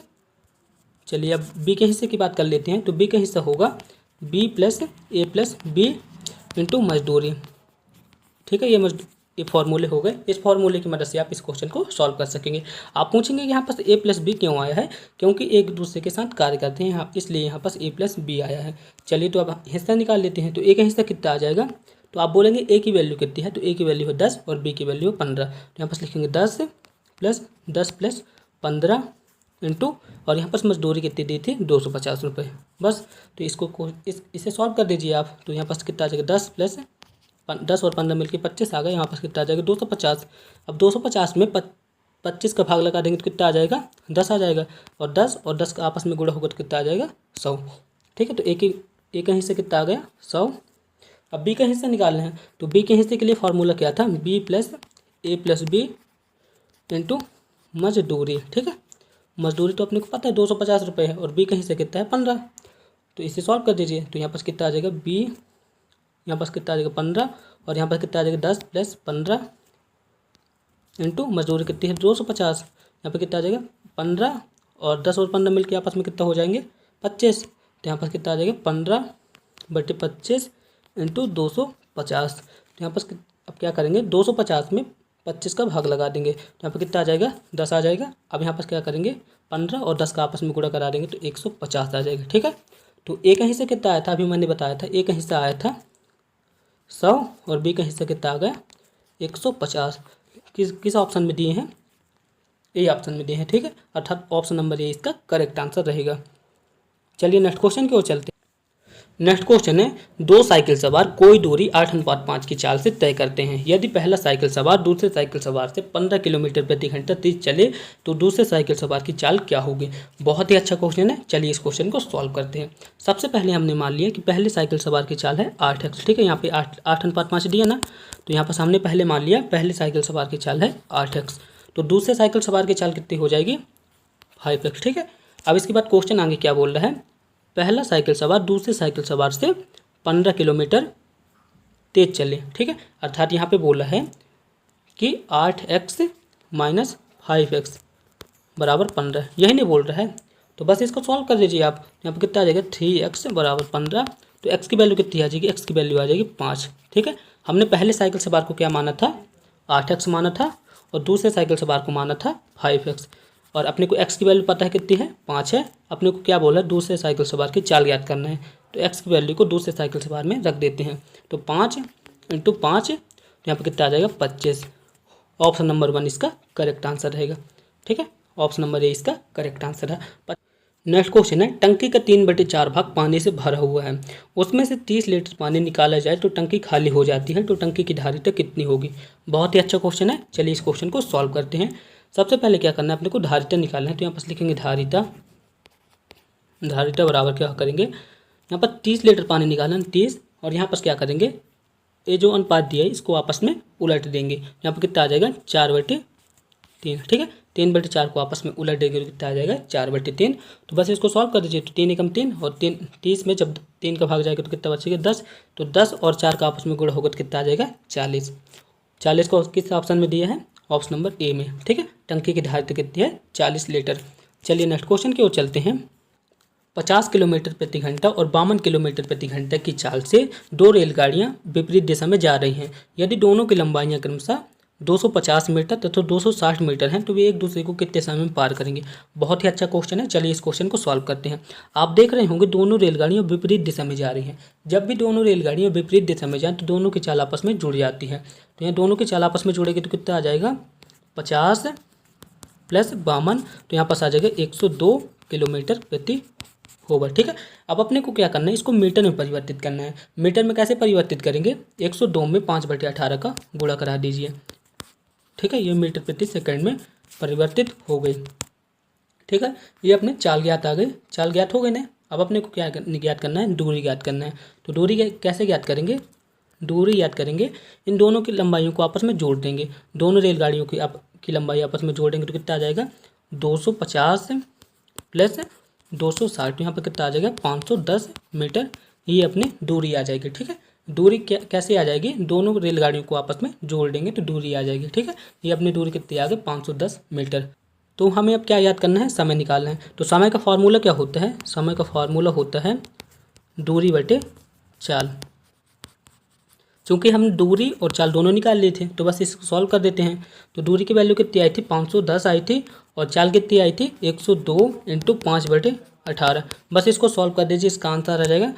चलिए अब बी के हिस्से की बात कर लेते हैं। तो बी का हिस्सा होगा B+A+B इंटू मजदूरी। ठीक है, ये फार्मूले हो गए। इस फार्मूले की मदद से आप इस क्वेश्चन को सॉल्व कर सकेंगे। आप पूछेंगे कि यहाँ पास A+B क्यों आया है? क्योंकि एक दूसरे के साथ कार्य करते हैं यहाँ, इसलिए यहाँ पास A+B आया है। चलिए तो अब हिस्सा निकाल लेते हैं। तो ए का हिस्सा कितना आ जाएगा? तो आप बोलेंगे ए की वैल्यू कितनी है? तो ए की वैल्यू है 10 और बी की वैल्यू है 15। तो यहाँ पास लिखेंगे 10 + 10 + 15 इंटू, और यहाँ पर मजदूरी कितनी दी थी 250 रुपये बस। तो इसे सॉल्व कर दीजिए आप। तो यहाँ पर कितना आ जाएगा 10 प्लस 10 और 15 मिलकर 25 आ गया। यहाँ पर कितना आ जाएगा 250। अब 250 में 25 का भाग लगा देंगे तो कितना आ जाएगा 10 आ जाएगा, और 10 का आपस में गुणा होगा तो कितना आ जाएगा 100। ठीक है, तो ए का हिस्सा कितना आ गया 100। अब बी का हिस्सा निकालना है। तो बी के हिस्से के लिए फॉर्मूला क्या था, बी प्लस ए प्लस बी इंटू मजदूरी। ठीक है, मजदूरी तो अपने को पता है 250 रुपये है, और बी का हिस्सा कितना है 15। तो इसे सॉल्व कर दीजिए। तो यहाँ पर कितना आ जाएगा बी, यहाँ पर कितना आ जाएगा 15, और यहाँ पर कितना आ जाएगा 10 प्लस 15 इंटू मजदूरी कितनी है 250। यहाँ पर कितना आ जाएगा 15, और 10 और 15 मिलकर आपस में कितना हो जाएंगे 25। तो यहाँ पर कितना आ जाएगा 15/25 इंटू 250। तो यहाँ पर अब क्या करेंगे 250 में 25 का भाग लगा देंगे। तो यहाँ पर कितना आ जाएगा 10 आ जाएगा। अब यहाँ पर क्या करेंगे 15 और 10 का आपस में गुणा करा देंगे तो 150 आ जाएगा। ठीक है, तो ए का हिस्सा कितना आया था, अभी मैंने बताया था ए का हिस्सा आया था 100, और बी का हिस्सा कितना आ गया 150। किस ऑप्शन में दिए हैं, ए ऑप्शन में दिए हैं। ठीक है, अर्थात ऑप्शन नंबर ए इसका करेक्ट आंसर रहेगा। चलिए नेक्स्ट क्वेश्चन की ओर चलते हैं। नेक्स्ट क्वेश्चन है, दो साइकिल सवार कोई दूरी 8:5 की चाल से तय करते हैं। यदि पहला साइकिल सवार दूसरे साइकिल सवार से 15 किलोमीटर प्रति घंटा तेज चले तो दूसरे साइकिल सवार की चाल क्या होगी। बहुत ही अच्छा क्वेश्चन है, चलिए इस क्वेश्चन को सॉल्व करते हैं। सबसे पहले हमने मान लिया कि पहले साइकिल सवार की चाल है 8x। ठीक है, यहाँ पे 8:5 दिया ना, तो यहाँ पर हमने पहले मान लिया पहले साइकिल सवार की चाल है 8x। तो दूसरे साइकिल सवार की चाल कितनी हो जाएगी 5x। ठीक है, अब इसके बाद क्वेश्चन आगे क्या बोल रहा है, पहला साइकिल सवार दूसरे साइकिल सवार से 15 किलोमीटर तेज चले। ठीक है, अर्थात यहाँ पे बोला है कि 8x माइनस 5x बराबर 15, यही नहीं बोल रहा है। तो बस इसको सॉल्व कर दीजिए आप। यहाँ पे कितना आ जाएगा 3x बराबर 15। तो x की वैल्यू कितनी आ जाएगी, x की वैल्यू आ जाएगी 5। ठीक है, हमने पहले साइकिल सवार को क्या माना था 8x माना था, और दूसरे साइकिल सवार को माना था 5x, और अपने को x की वैल्यू पता है कितनी है 5 है। अपने को क्या बोला दूसरे साइकिल सवार की चाल याद करना है, तो x की वैल्यू को दूसरे साइकिल सवार में रख देते हैं। तो 5 इंटू 5, तो यहाँ पर कितना आ जाएगा 25। ऑप्शन नंबर 1 इसका करेक्ट आंसर रहेगा। ठीक है, ऑप्शन नंबर ए इसका करेक्ट आंसर है। नेक्स्ट क्वेश्चन है, टंकी का 3/4 भाग पानी से भरा हुआ है, उसमें से 30 लीटर पानी निकाला जाए तो टंकी खाली हो जाती है, तो टंकी की धारिता कितनी होगी। बहुत ही अच्छा क्वेश्चन है, चलिए इस क्वेश्चन को सॉल्व करते हैं। सबसे पहले क्या करना है, अपने को धारिता निकालना है। तो यहाँ पर लिखेंगे धारिता बराबर क्या करेंगे, यहाँ पर 30 लीटर पानी निकालना है 30, और यहाँ पर क्या करेंगे ये जो अनुपात दिया है इसको आपस में उलट देंगे। यहाँ पर कितना आ जाएगा 4/3। ठीक है, 3/4 को आपस में उलट देंगे तो कितना आ जाएगा 4/3। तो बस इसको सॉल्व कर दीजिए। तो 3 एकम 3, और 30 में जब 3 का भाग जाएगा तो कितना बचेगा 10। तो 10 और 4 का आपस में गुणा होगा तो कितना आ जाएगा 40। 40 को किस ऑप्शन में दिया है, ऑप्शन नंबर ए में। ठीक है, टंकी की धारिता कितनी है 40 लीटर। चलिए नेक्स्ट क्वेश्चन की ओर चलते हैं। 50 किलोमीटर प्रति घंटा और 52 किलोमीटर प्रति घंटा की चाल से दो रेलगाड़ियां विपरीत दिशा में जा रही हैं। यदि दोनों की लंबाइयां क्रमशः 250 मीटर तथा 260 मीटर हैं तो वे एक दूसरे को कितने समय में पार करेंगे। बहुत ही अच्छा क्वेश्चन है, चलिए इस क्वेश्चन को सॉल्व करते हैं। आप देख रहे होंगे दोनों रेलगाड़ियां विपरीत दिशा में जा रही हैं। जब भी दोनों रेलगाड़ियां विपरीत दिशा में जाएं तो दोनों की चाल आपस में जुड़ जाती है। तो यहाँ दोनों की चाल आपस में जुड़ेगी तो कितना आ जाएगा 50 प्लस 52, तो यहाँ पास आ जाएगा 102 किलोमीटर प्रति होगा। ठीक है, अब अपने को क्या करना है, इसको मीटर में परिवर्तित करना है। मीटर में कैसे परिवर्तित करेंगे, 102 में 5/18 का गुणा करा दीजिए। ठीक है, ये मीटर प्रति सेकंड में परिवर्तित हो गई। ठीक है, ये अपने चाल ज्ञात आ गई, चाल ज्ञात हो गई ना। अब अपने को क्या ज्ञात करना है, दूरी ज्ञात करना है। तो दूरी कैसे ज्ञात करेंगे, दूरी याद करेंगे, इन दोनों की लंबाइयों को आपस में जोड़ देंगे। दोनों रेलगाड़ियों की लंबाई आपस में जोड़ देंगे तो कितना आ जाएगा 250 प्लस 260, यहाँ पर कितना आ जाएगा 510 मीटर। ये अपनी दूरी आ जाएगी। ठीक है, दूरी कैसे आ जाएगी, दोनों रेलगाड़ियों को आपस में जोड़ देंगे तो दूरी आ जाएगी। ठीक है, ये अपनी दूरी कितनी आ गई 510 मीटर। तो हमें अब क्या याद करना है, समय निकालना है। तो समय का फॉर्मूला क्या होता है, समय का फॉर्मूला होता है दूरी बटे चाल। चूँकि हम दूरी और चाल दोनों निकाल लिए थे तो बस इसको सॉल्व कर देते हैं। तो दूरी की वैल्यू कितनी आई थी 510 आई थी, और चाल कितनी आई थी 102 इंटू 5/18। बस इसको सॉल्व कर दीजिए, इसका आंसर आ जाएगा।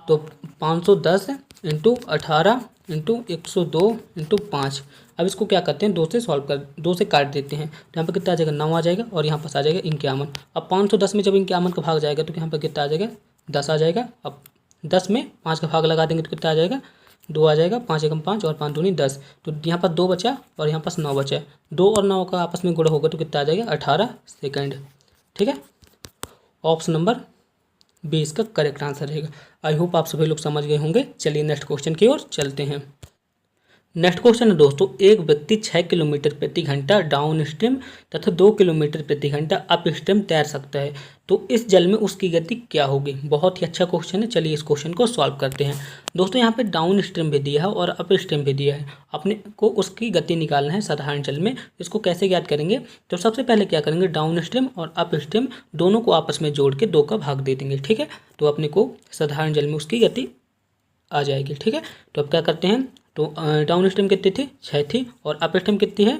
तो 510 इंटू 18 इंटू 102 इंटू 5। अब इसको क्या करते हैं, 2 से काट देते हैं, तो यहाँ पर कितना आ जाएगा, 9 आ जाएगा और यहाँ पास आ जाएगा 51। अब 510 में जब 51 का भाग जाएगा तो यहाँ पर कितना आ जाएगा, 10 आ जाएगा। अब 10 में 5 का भाग लगा देंगे तो कितना आ जाएगा, 2 आ जाएगा। 5 एकम 5 और 5 दूनी 10, तो यहाँ पर 2 बचा और यहाँ पास 9 बचा। 2 और 9 का आपस में गुणा होगा तो कितना आ जाएगा, 18 सेकंड। ठीक है, ऑप्शन नंबर बी इसका करेक्ट आंसर रहेगा। आई होप आप सभी लोग समझ गए होंगे। चलिए नेक्स्ट क्वेश्चन की ओर चलते हैं। नेक्स्ट क्वेश्चन है दोस्तों, एक व्यक्ति 6 किलोमीटर प्रति घंटा डाउन स्ट्रीम तथा 2 किलोमीटर प्रति घंटा अप स्ट्रीम तैर सकता है, तो इस जल में उसकी गति क्या होगी। बहुत ही अच्छा क्वेश्चन है। चलिए इस क्वेश्चन को सॉल्व करते हैं। दोस्तों यहाँ पे डाउन स्ट्रीम भी दिया है और अप स्ट्रीम भी दिया है, अपने को उसकी गति निकालना है साधारण जल में। इसको कैसे ज्ञात करेंगे, तो सबसे पहले क्या करेंगे, डाउन स्ट्रीम और अप स्ट्रीम दोनों को आपस में जोड़ के 2 का भाग दे देंगे। ठीक है, तो अपने को साधारण जल में उसकी गति आ जाएगी। ठीक है, तो अब क्या करते हैं, तो डाउन स्ट्रीम कितनी थी, 6 थी, और अप स्ट्रीम कितनी है,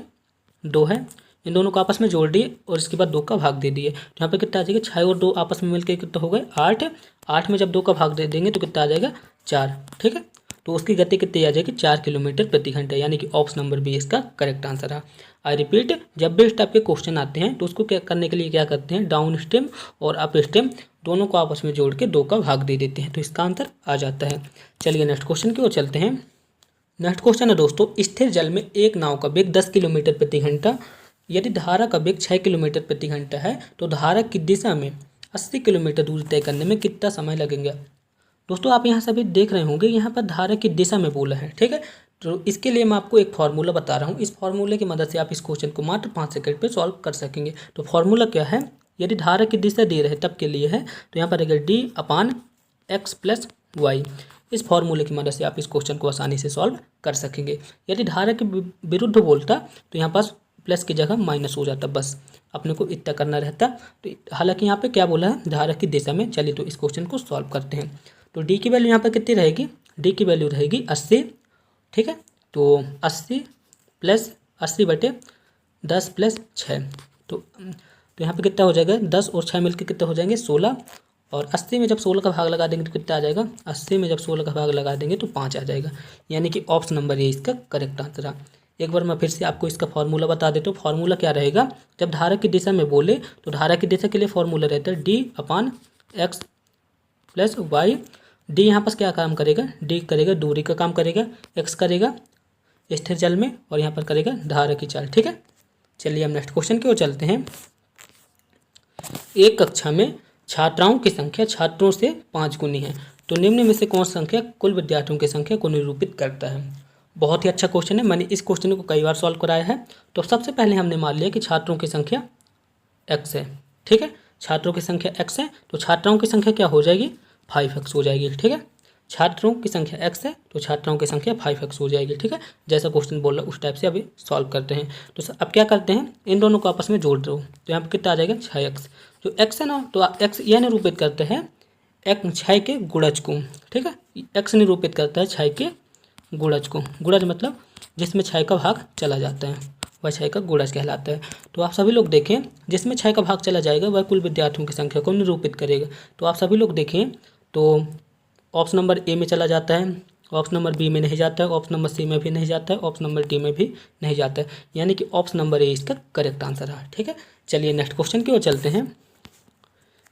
2 है। इन दोनों को आपस में जोड़ दिए और इसके बाद 2 का भाग दे दिए, तो यहाँ पे कितना आ जाएगा, 6 और 2 आपस में मिलकर कितना हो गए, 8। 8 में जब 2 का भाग दे देंगे तो कितना आ जाएगा, 4। ठीक है, तो उसकी गति कितनी आ जाएगी, 4 किलोमीटर प्रति घंटा, यानी कि ऑप्शन नंबर बी इसका करेक्ट आंसर है। आई रिपीट, जब भी इस टाइप के क्वेश्चन आते हैं तो उसको क्या करने के लिए क्या करते हैं, डाउन स्ट्रीम और अप स्ट्रीम दोनों को आपस में जोड़ के 2 का भाग दे देते हैं, तो इसका आंसर आ जाता है। चलिए नेक्स्ट क्वेश्चन की ओर चलते हैं। नेक्स्ट क्वेश्चन है दोस्तों, स्थिर जल में एक नाव का वेग 10 किलोमीटर प्रति घंटा, यदि धारा का वेग 6 किलोमीटर प्रति घंटा है तो धारा की दिशा में 80 किलोमीटर दूरी तय करने में कितना समय लगेगा। दोस्तों आप यहाँ सभी देख रहे होंगे, यहाँ पर धारा की दिशा में बोला है। ठीक है, तो इसके लिए मैं आपको एक फार्मूला बता रहा हूँ। इस फार्मूले की मदद से आप इस क्वेश्चन को मात्र 5 सेकंड पे सॉल्व कर सकेंगे। तो फार्मूला क्या है, यदि धारा की दिशा दे रहे तब के लिए है, तो यहाँ पर रहेगा D/x + y। इस फार्मूले की मदद से आप इस क्वेश्चन को आसानी से सॉल्व कर सकेंगे। यदि धारा के विरुद्ध बोलता तो यहाँ पास प्लस की जगह माइनस हो जाता, बस अपने को इतना करना रहता। तो हालांकि यहाँ पे क्या बोला है, धारा की दिशा में। चलिए तो इस क्वेश्चन को सॉल्व करते हैं। तो डी की वैल्यू यहाँ पर कितनी रहेगी, डी की वैल्यू रहेगी 80। ठीक है, तो 80 + 80/10 + 6, तो यहाँ पे कितना हो जाएगा, 10 और 6 मिलकर कितना हो जाएंगे, 16। और 80 में जब 16 का भाग लगा देंगे तो कितना आ जाएगा, 80 में जब 16 का भाग लगा देंगे तो 5 आ जाएगा, यानी कि ऑप्शन नंबर ए इसका करेक्ट आंसर है। एक बार मैं फिर से आपको इसका फार्मूला बता देता हूँ। फार्मूला क्या रहेगा, जब धारा की दिशा में बोले तो धारा की दिशा के लिए फार्मूला रहता है D/x + y। डी यहाँ पर क्या काम करेगा, डी करेगा दूरी का काम करेगा, एक्स करेगा स्थिर जल में, और यहाँ पर करेगा धारा की चाल। ठीक है, चलिए हम नेक्स्ट क्वेश्चन की ओर चलते हैं। एक कक्षा में छात्राओं की संख्या छात्रों से 5 गुनी है, तो निम्न में से कौन सी संख्या कुल विद्यार्थियों की संख्या को निरूपित करता है। बहुत ही अच्छा क्वेश्चन है, मैंने इस क्वेश्चन को कई बार सॉल्व कराया है। तो सबसे पहले हमने मान लिया कि छात्रों की संख्या x है। ठीक है, छात्रों की संख्या x है, तो छात्राओं की संख्या क्या हो जाएगी, 5x हो जाएगी। ठीक है, छात्रों की संख्या x है तो छात्राओं की संख्या 5x हो जाएगी। ठीक है, जैसा क्वेश्चन बोल रहा है उस टाइप से अभी सॉल्व करते हैं। तो अब क्या करते हैं, इन दोनों को आपस में जोड़ दो, तो यहाँ पर कितना आ जाएगा, 6x। जो x है ना, तो x यह निरूपित करते हैं 6 के गुणज को। ठीक है, x निरूपित करता है 6 के गुणज को। गुणज मतलब जिसमें 6 का भाग चला जाता है वह 6 का गुणज कहलाता है। तो आप सभी लोग देखें, जिसमें 6 का भाग चला जाएगा वह कुल विद्यार्थियों की संख्या को निरूपित करेगा। तो आप सभी लोग देखें, तो ऑप्शन नंबर ए में चला जाता है, ऑप्शन नंबर बी में नहीं जाता है, ऑप्शन नंबर सी में भी नहीं जाता है, ऑप्शन नंबर डी में भी नहीं जाता है, यानी कि ऑप्शन नंबर ए इसका करेक्ट आंसर है। ठीक है, चलिए नेक्स्ट क्वेश्चन की ओर चलते हैं।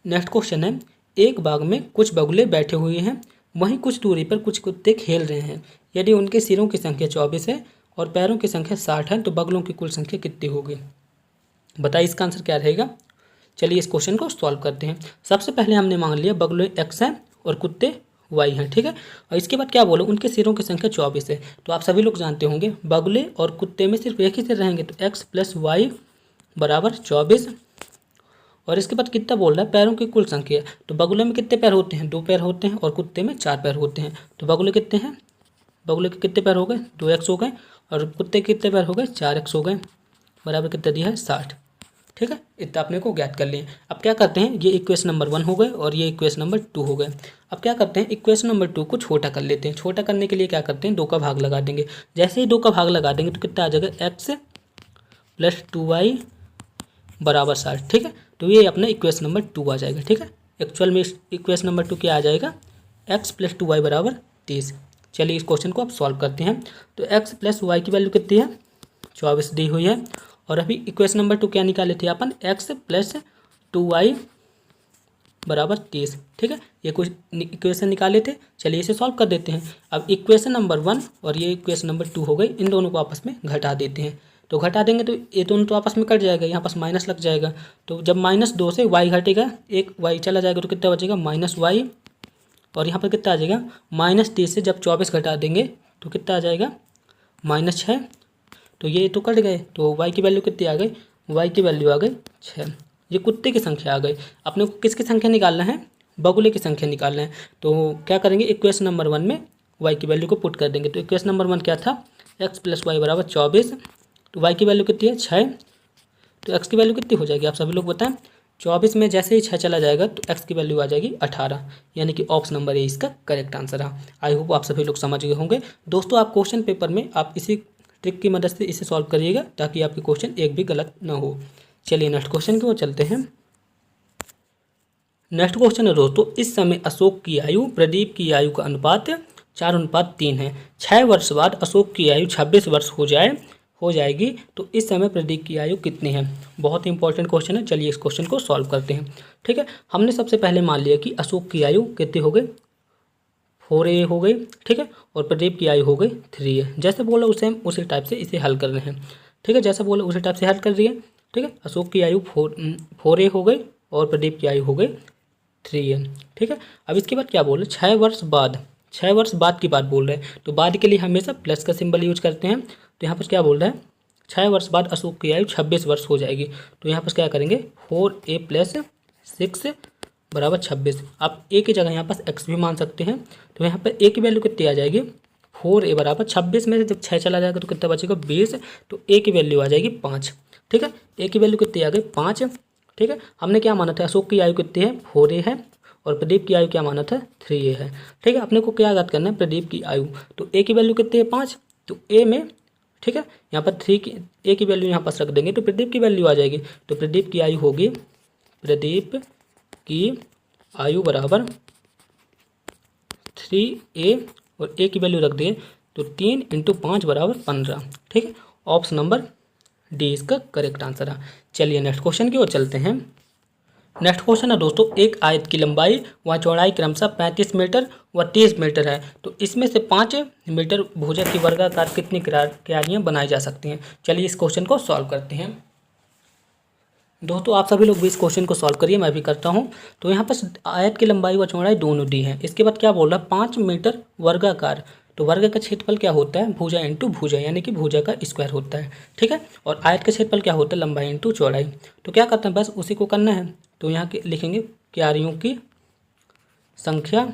नेक्स्ट क्वेश्चन है, एक बाग में कुछ बगुले बैठे हुए हैं, वहीं कुछ दूरी पर कुछ कुत्ते खेल रहे हैं। यदि उनके सिरों की संख्या 24 है और पैरों की संख्या 60 है तो बगुलों की कुल संख्या कितनी होगी। बताइए इसका आंसर क्या रहेगा। चलिए इस क्वेश्चन को सॉल्व करते हैं। सबसे पहले हमने मान लिया बगुले x हैं और कुत्ते y हैं। ठीक है, और इसके बाद क्या बोला, उनके सिरों की संख्या 24 है। तो आप सभी लोग जानते होंगे बगुले और कुत्ते में सिर्फ एक ही सिर रहेंगे, तो x + y = 24। और इसके बाद कितना बोल रहा है, पैरों की कुल संख्या। तो बगुले में कितने पैर होते हैं, 2 पैर होते हैं, और कुत्ते में 4 पैर होते हैं। तो बगुले कितने हैं, बगुले के कितने पैर हो गए, 2x हो गए, और कुत्ते के कितने पैर हो गए, 4x हो गए, बराबर कितना दिया है, 60। ठीक है, इतना अपने को ज्ञात कर लिए। अब क्या करते हैं, ये इक्वेशन नंबर 1 हो गए और ये इक्वेशन नंबर 2 हो गए। अब क्या करते हैं, इक्वेशन नंबर 2 को छोटा कर लेते हैं। छोटा करने के लिए क्या करते हैं, 2 का भाग लगा देंगे। जैसे ही 2 का भाग लगा देंगे तो कितना आ जाएगा, x + 2y = 60। ठीक है, तो ये अपना इक्वेशन नंबर 2 आ जाएगा। ठीक है, एक्चुअल में इक्वेशन नंबर 2 क्या आ जाएगा, x + 2y = 30। चलिए इस क्वेश्चन को आप सॉल्व करते हैं। तो x प्लस वाई की वैल्यू कितनी है, 24 दी हुई है। और अभी इक्वेशन नंबर 2 क्या निकाले थे अपन, x प्लस 2y बराबर 30। ठीक है, ये कुछ इक्वेशन निकाले थे। चलिए इसे सॉल्व कर देते हैं। अब इक्वेशन नंबर 1 और ये इक्वेशन नंबर 2 हो गई, इन दोनों को आपस में घटा देते हैं। तो घटा देंगे तो ये दोनों तो आपस में कट जाएगा, यहाँ पास माइनस लग जाएगा। तो जब -2 से y घटेगा, एक y चला जाएगा तो कितना बचेगा, -y। और यहाँ पर कितना आ जाएगा, -30 से जब 24 घटा देंगे तो कितना आ जाएगा, -6। तो ये तो कट गए, तो y की वैल्यू कितनी आ गई, y की वैल्यू आ गई 6। ये कुत्ते की संख्या आ गई। अपने को किसकी संख्या निकालना है, बगुले की संख्या निकालना है। तो क्या करेंगे, इक्वेशन नंबर 1 में y की वैल्यू को पुट कर देंगे। तो इक्वेशन नंबर 1 क्या था, x प्लस वाई बराबर 24। तो y की वैल्यू कितनी है, 6। तो x की वैल्यू कितनी हो जाएगी, आप सभी लोग बताएं। 24 में जैसे ही 6 चला जाएगा तो x की वैल्यू आ जाएगी 18, यानी कि ऑप्शन नंबर ए इसका करेक्ट आंसर है। आई होप आप सभी लोग समझ गए होंगे। दोस्तों आप क्वेश्चन पेपर में आप इसी ट्रिक की मदद से इसे सॉल्व करिएगा ताकि आपके क्वेश्चन एक भी गलत ना हो। चलिए नेक्स्ट क्वेश्चन की ओर चलते हैं। नेक्स्ट क्वेश्चन है दोस्तों, इस समय अशोक की आयु प्रदीप की आयु का अनुपात 4:3 है। 6 वर्ष बाद अशोक की आयु 26 वर्ष हो जाएगी तो इस समय प्रदीप की आयु कितनी है। बहुत ही इंपॉर्टेंट क्वेश्चन है। चलिए इस क्वेश्चन को सॉल्व करते हैं। ठीक है, हमने सबसे पहले मान लिया कि अशोक की आयु कितनी हो गई, 4a हो गई। ठीक है, और प्रदीप की आयु हो गई 3a। जैसे बोला उसे हम उसी टाइप से इसे हल कर रहे हैं। ठीक है, जैसे बोला उसी टाइप से हल कर दिए। ठीक है, अशोक की आयु 4a हो गई और प्रदीप की आयु हो गई 3a। ठीक है, अब इसके बाद क्या बोल रहे, 6 वर्ष बाद, 6 वर्ष बाद की बात बोल रहे हैं। तो बाद के लिए हमेशा प्लस का सिंबल यूज करते हैं। तो यहाँ पर क्या बोल रहा है, 6 वर्ष बाद अशोक की आयु 26 वर्ष हो जाएगी। तो यहाँ पर क्या करेंगे, 4a प्लस 6 बराबर 26। आप a की जगह यहाँ पास x भी मान सकते हैं। तो यहाँ पर a की वैल्यू कितनी आ जाएगी, 4a बराबर 26 में से जब 6 चला जाएगा तो कितना बचेगा, 20। तो a की वैल्यू आ जाएगी 5। ठीक है, a की वैल्यू कितनी आ गई, 5। ठीक है, हमने क्या माना था, अशोक की आयु कितनी है, 4a है। और प्रदीप की आयु क्या माना था, 3a है। ठीक है, अपने को क्या याद करना है, प्रदीप की आयु। तो a की वैल्यू कितनी है, 5। तो a में, ठीक है, यहाँ पर 3 की a की वैल्यू यहाँ पास रख देंगे तो प्रदीप की वैल्यू आ जाएगी। तो प्रदीप की आयु होगी, प्रदीप की आयु बराबर 3a और a की वैल्यू रख दें तो 3 × 5 बराबर 15। ठीक है, ऑप्शन नंबर डी इसका करेक्ट आंसर है। चलिए नेक्स्ट क्वेश्चन की ओर चलते हैं। नेक्स्ट क्वेश्चन है दोस्तों, एक आयत की लंबाई व चौड़ाई क्रमशः 35 मीटर व 30 मीटर है। तो इसमें से 5 मीटर भुजा की वर्गाकार कितनी क्यारियाँ बनाई जा सकती हैं। चलिए इस क्वेश्चन को सॉल्व करते हैं। दोस्तों आप सभी लोग भी इस क्वेश्चन को सॉल्व करिए, मैं भी करता हूं। तो यहाँ पर आयत की लंबाई व चौड़ाई दोनों दी है। इसके बाद क्या बोल रहा है, 5 मीटर वर्गाकार। तो वर्ग का क्षेत्रफल क्या होता है, भुजा इंटू भुजा, यानी कि भुजा का स्क्वायर होता है। ठीक है, और आयत का क्षेत्रफल क्या होता है, लंबाई इंटू चौड़ाई। तो क्या करते हैं, बस उसी को करना है। तो यहाँ लिखेंगे क्यारियों की संख्या,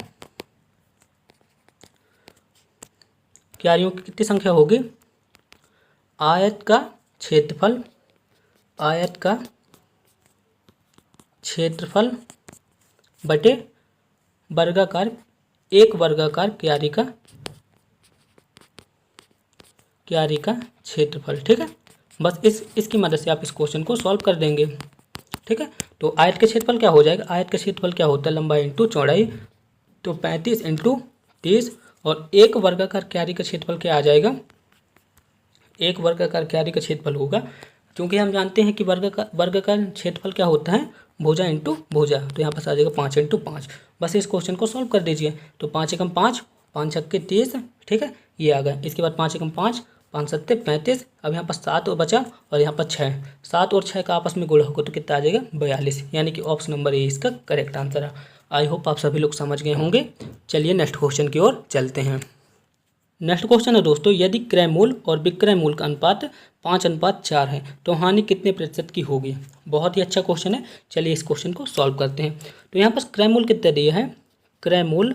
क्यारियों की कितनी संख्या होगी, आयत का क्षेत्रफल, आयत का क्षेत्रफल बटे वर्गाकार, एक वर्गाकार क्यारी का क्षेत्रफल। ठीक है, बस इसकी मदद से आप इस क्वेश्चन को सॉल्व कर देंगे। ठीक है, तो आयत का क्षेत्रफल क्या हो जाएगा, आयत का क्षेत्रफल क्या होता है, लंबाई इंटू चौड़ाई। तो 35 × 30 और एक वर्गाकार क्यारी का क्षेत्रफल क्या आ जाएगा, एक वर्गाकार क्यारी का क्षेत्रफल होगा, क्योंकि हम जानते हैं कि वर्गाकार क्षेत्रफल क्या होता है, भुजा इंटू भुजा। तो यहाँ पर आ जाएगा 5 × 5। बस इस क्वेश्चन को सॉल्व कर दीजिए। तो 5 × 5, 5 छक्के 30। ठीक है, ये आ गया। इसके बाद 5 × 5, 5 7 35। अब यहाँ पर 7 और बचा और यहाँ पर 6, 7 और 6 का आपस में गुणा होगा तो कितना आ जाएगा, 42, यानी कि ऑप्शन नंबर ए इसका करेक्ट आंसर है। आई होप आप सभी लोग समझ गए होंगे। चलिए नेक्स्ट क्वेश्चन की ओर चलते हैं। नेक्स्ट क्वेश्चन है दोस्तों, यदि क्रय मूल्य और विक्रय मूल्य का अनुपात 5:4 है तो हानि कितने प्रतिशत की होगी। बहुत ही अच्छा क्वेश्चन है। चलिए इस क्वेश्चन को सॉल्व करते हैं। तो यहाँ पर क्रय मूल्य कितना दिया है, क्रय मूल्य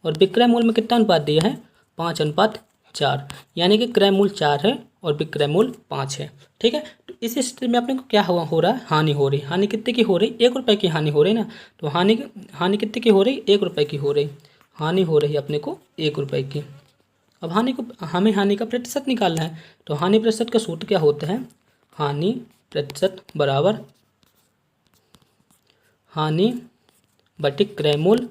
और विक्रय मूल्य में कितना अनुपात दिया है, 5:4, यानी कि क्रय मूल्य 4 है और विक्रय मूल्य 5 है। ठीक है, तो इस स्थिति में अपने को क्या हो रहा है, हानि हो रही। हानि कितने की हो रही, 1 रुपये की हानि हो रही ना। तो हानि कितने की हो रही, 1 रुपये की हो रही। हानि हो रही अपने को 1 रुपये की। अब हमें हानि का प्रतिशत निकालना है। तो हानि प्रतिशत का सूत्र क्या होता है, हानि प्रतिशत बराबर हानि बटे क्रय मूल्य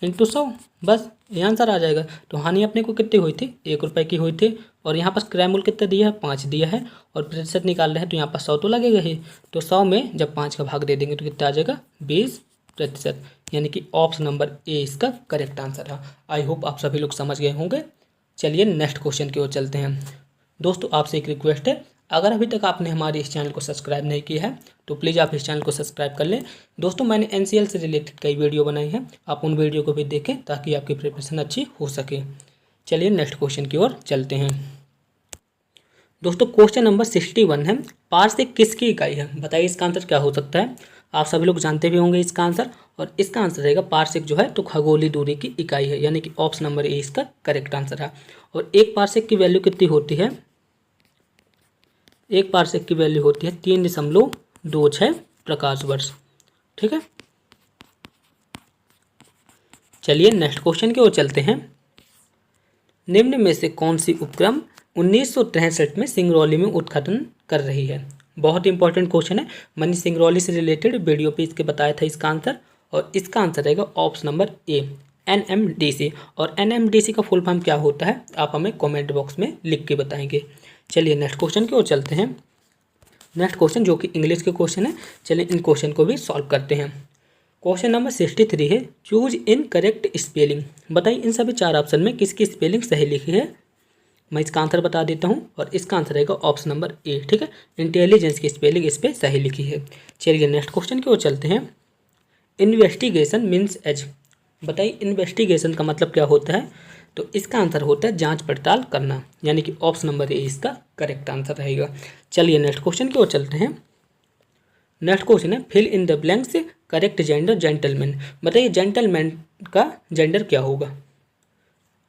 इंटू 100, बस ये आंसर आ जाएगा। तो हानि अपने को कितनी हुई थी, 1 रुपये की हुई थी। और यहाँ पर क्रय मूल्य कितना दिया है, 5 दिया है। और प्रतिशत निकाल रहे हैं तो यहाँ पर 100 तो लगेगा ही। तो 100 में जब 5 का भाग दे देंगे तो कितना आ जाएगा, 20%। यानी कि ऑप्शन नंबर ए इसका करेक्ट आंसर है। आई होप आप सभी लोग समझ गए होंगे। चलिए नेक्स्ट क्वेश्चन की ओर चलते हैं। दोस्तों आपसे एक रिक्वेस्ट है, अगर अभी तक आपने हमारे इस चैनल को सब्सक्राइब नहीं किया है तो प्लीज़ आप इस चैनल को सब्सक्राइब कर लें। दोस्तों मैंने एनसीएल से रिलेटेड कई वीडियो बनाई हैं, आप उन वीडियो को भी देखें ताकि आपकी प्रिपरेशन अच्छी हो सके। चलिए नेक्स्ट क्वेश्चन की ओर चलते हैं। दोस्तों क्वेश्चन नंबर 61 है, पार्सेक किसकी इकाई है? बताइए इसका आंसर क्या हो सकता है। आप सभी लोग जानते भी होंगे इसका आंसर, और इसका आंसर रहेगा पार्सेक जो है तो खगोलीय दूरी की इकाई है, यानी कि ऑप्शन नंबर ए इसका करेक्ट आंसर है। और एक पार्सेक की वैल्यू कितनी होती है, एक पार्सेक की वैल्यू होती है 3.26 प्रकाश वर्ष। ठीक है, चलिए नेक्स्ट क्वेश्चन की ओर चलते हैं। निम्न में से कौन सी उपक्रम 1963 में सिंगरौली में उत्खनन कर रही है? बहुत इंपॉर्टेंट क्वेश्चन है, मैंने सिंगरौली से रिलेटेड वीडियो पे इसके बताया था इसका आंसर। और इसका आंसर रहेगा ऑप्शन नंबर ए, NMDC। और NMDC का फुल फॉर्म क्या होता है आप हमें कमेंट बॉक्स में लिख के बताएंगे। चलिए नेक्स्ट क्वेश्चन की ओर चलते हैं। नेक्स्ट क्वेश्चन जो कि इंग्लिश के क्वेश्चन है, चलिए इन क्वेश्चन को भी सॉल्व करते हैं। क्वेश्चन नंबर 63 है, चूज इन करेक्ट स्पेलिंग। बताइए इन सभी 4 ऑप्शन में किसकी स्पेलिंग सही लिखी है। मैं इसका आंसर बता देता हूं, और इसका आंसर रहेगा ऑप्शन नंबर ए। ठीक है, इंटेलिजेंस की स्पेलिंग इस पर सही लिखी है। चलिए नेक्स्ट क्वेश्चन की ओर चलते हैं। Investigation means age. बताइए इन्वेस्टिगेशन का मतलब क्या होता है। तो इसका आंसर होता है जांच पड़ताल करना, यानी कि ऑप्शन नंबर ए इसका करेक्ट आंसर रहेगा। चलिए नेक्स्ट क्वेश्चन की ओर चलते हैं। नेक्स्ट क्वेश्चन है, fill in the blanks correct gender gentleman. बताइए जेंटलमैन का जेंडर क्या होगा,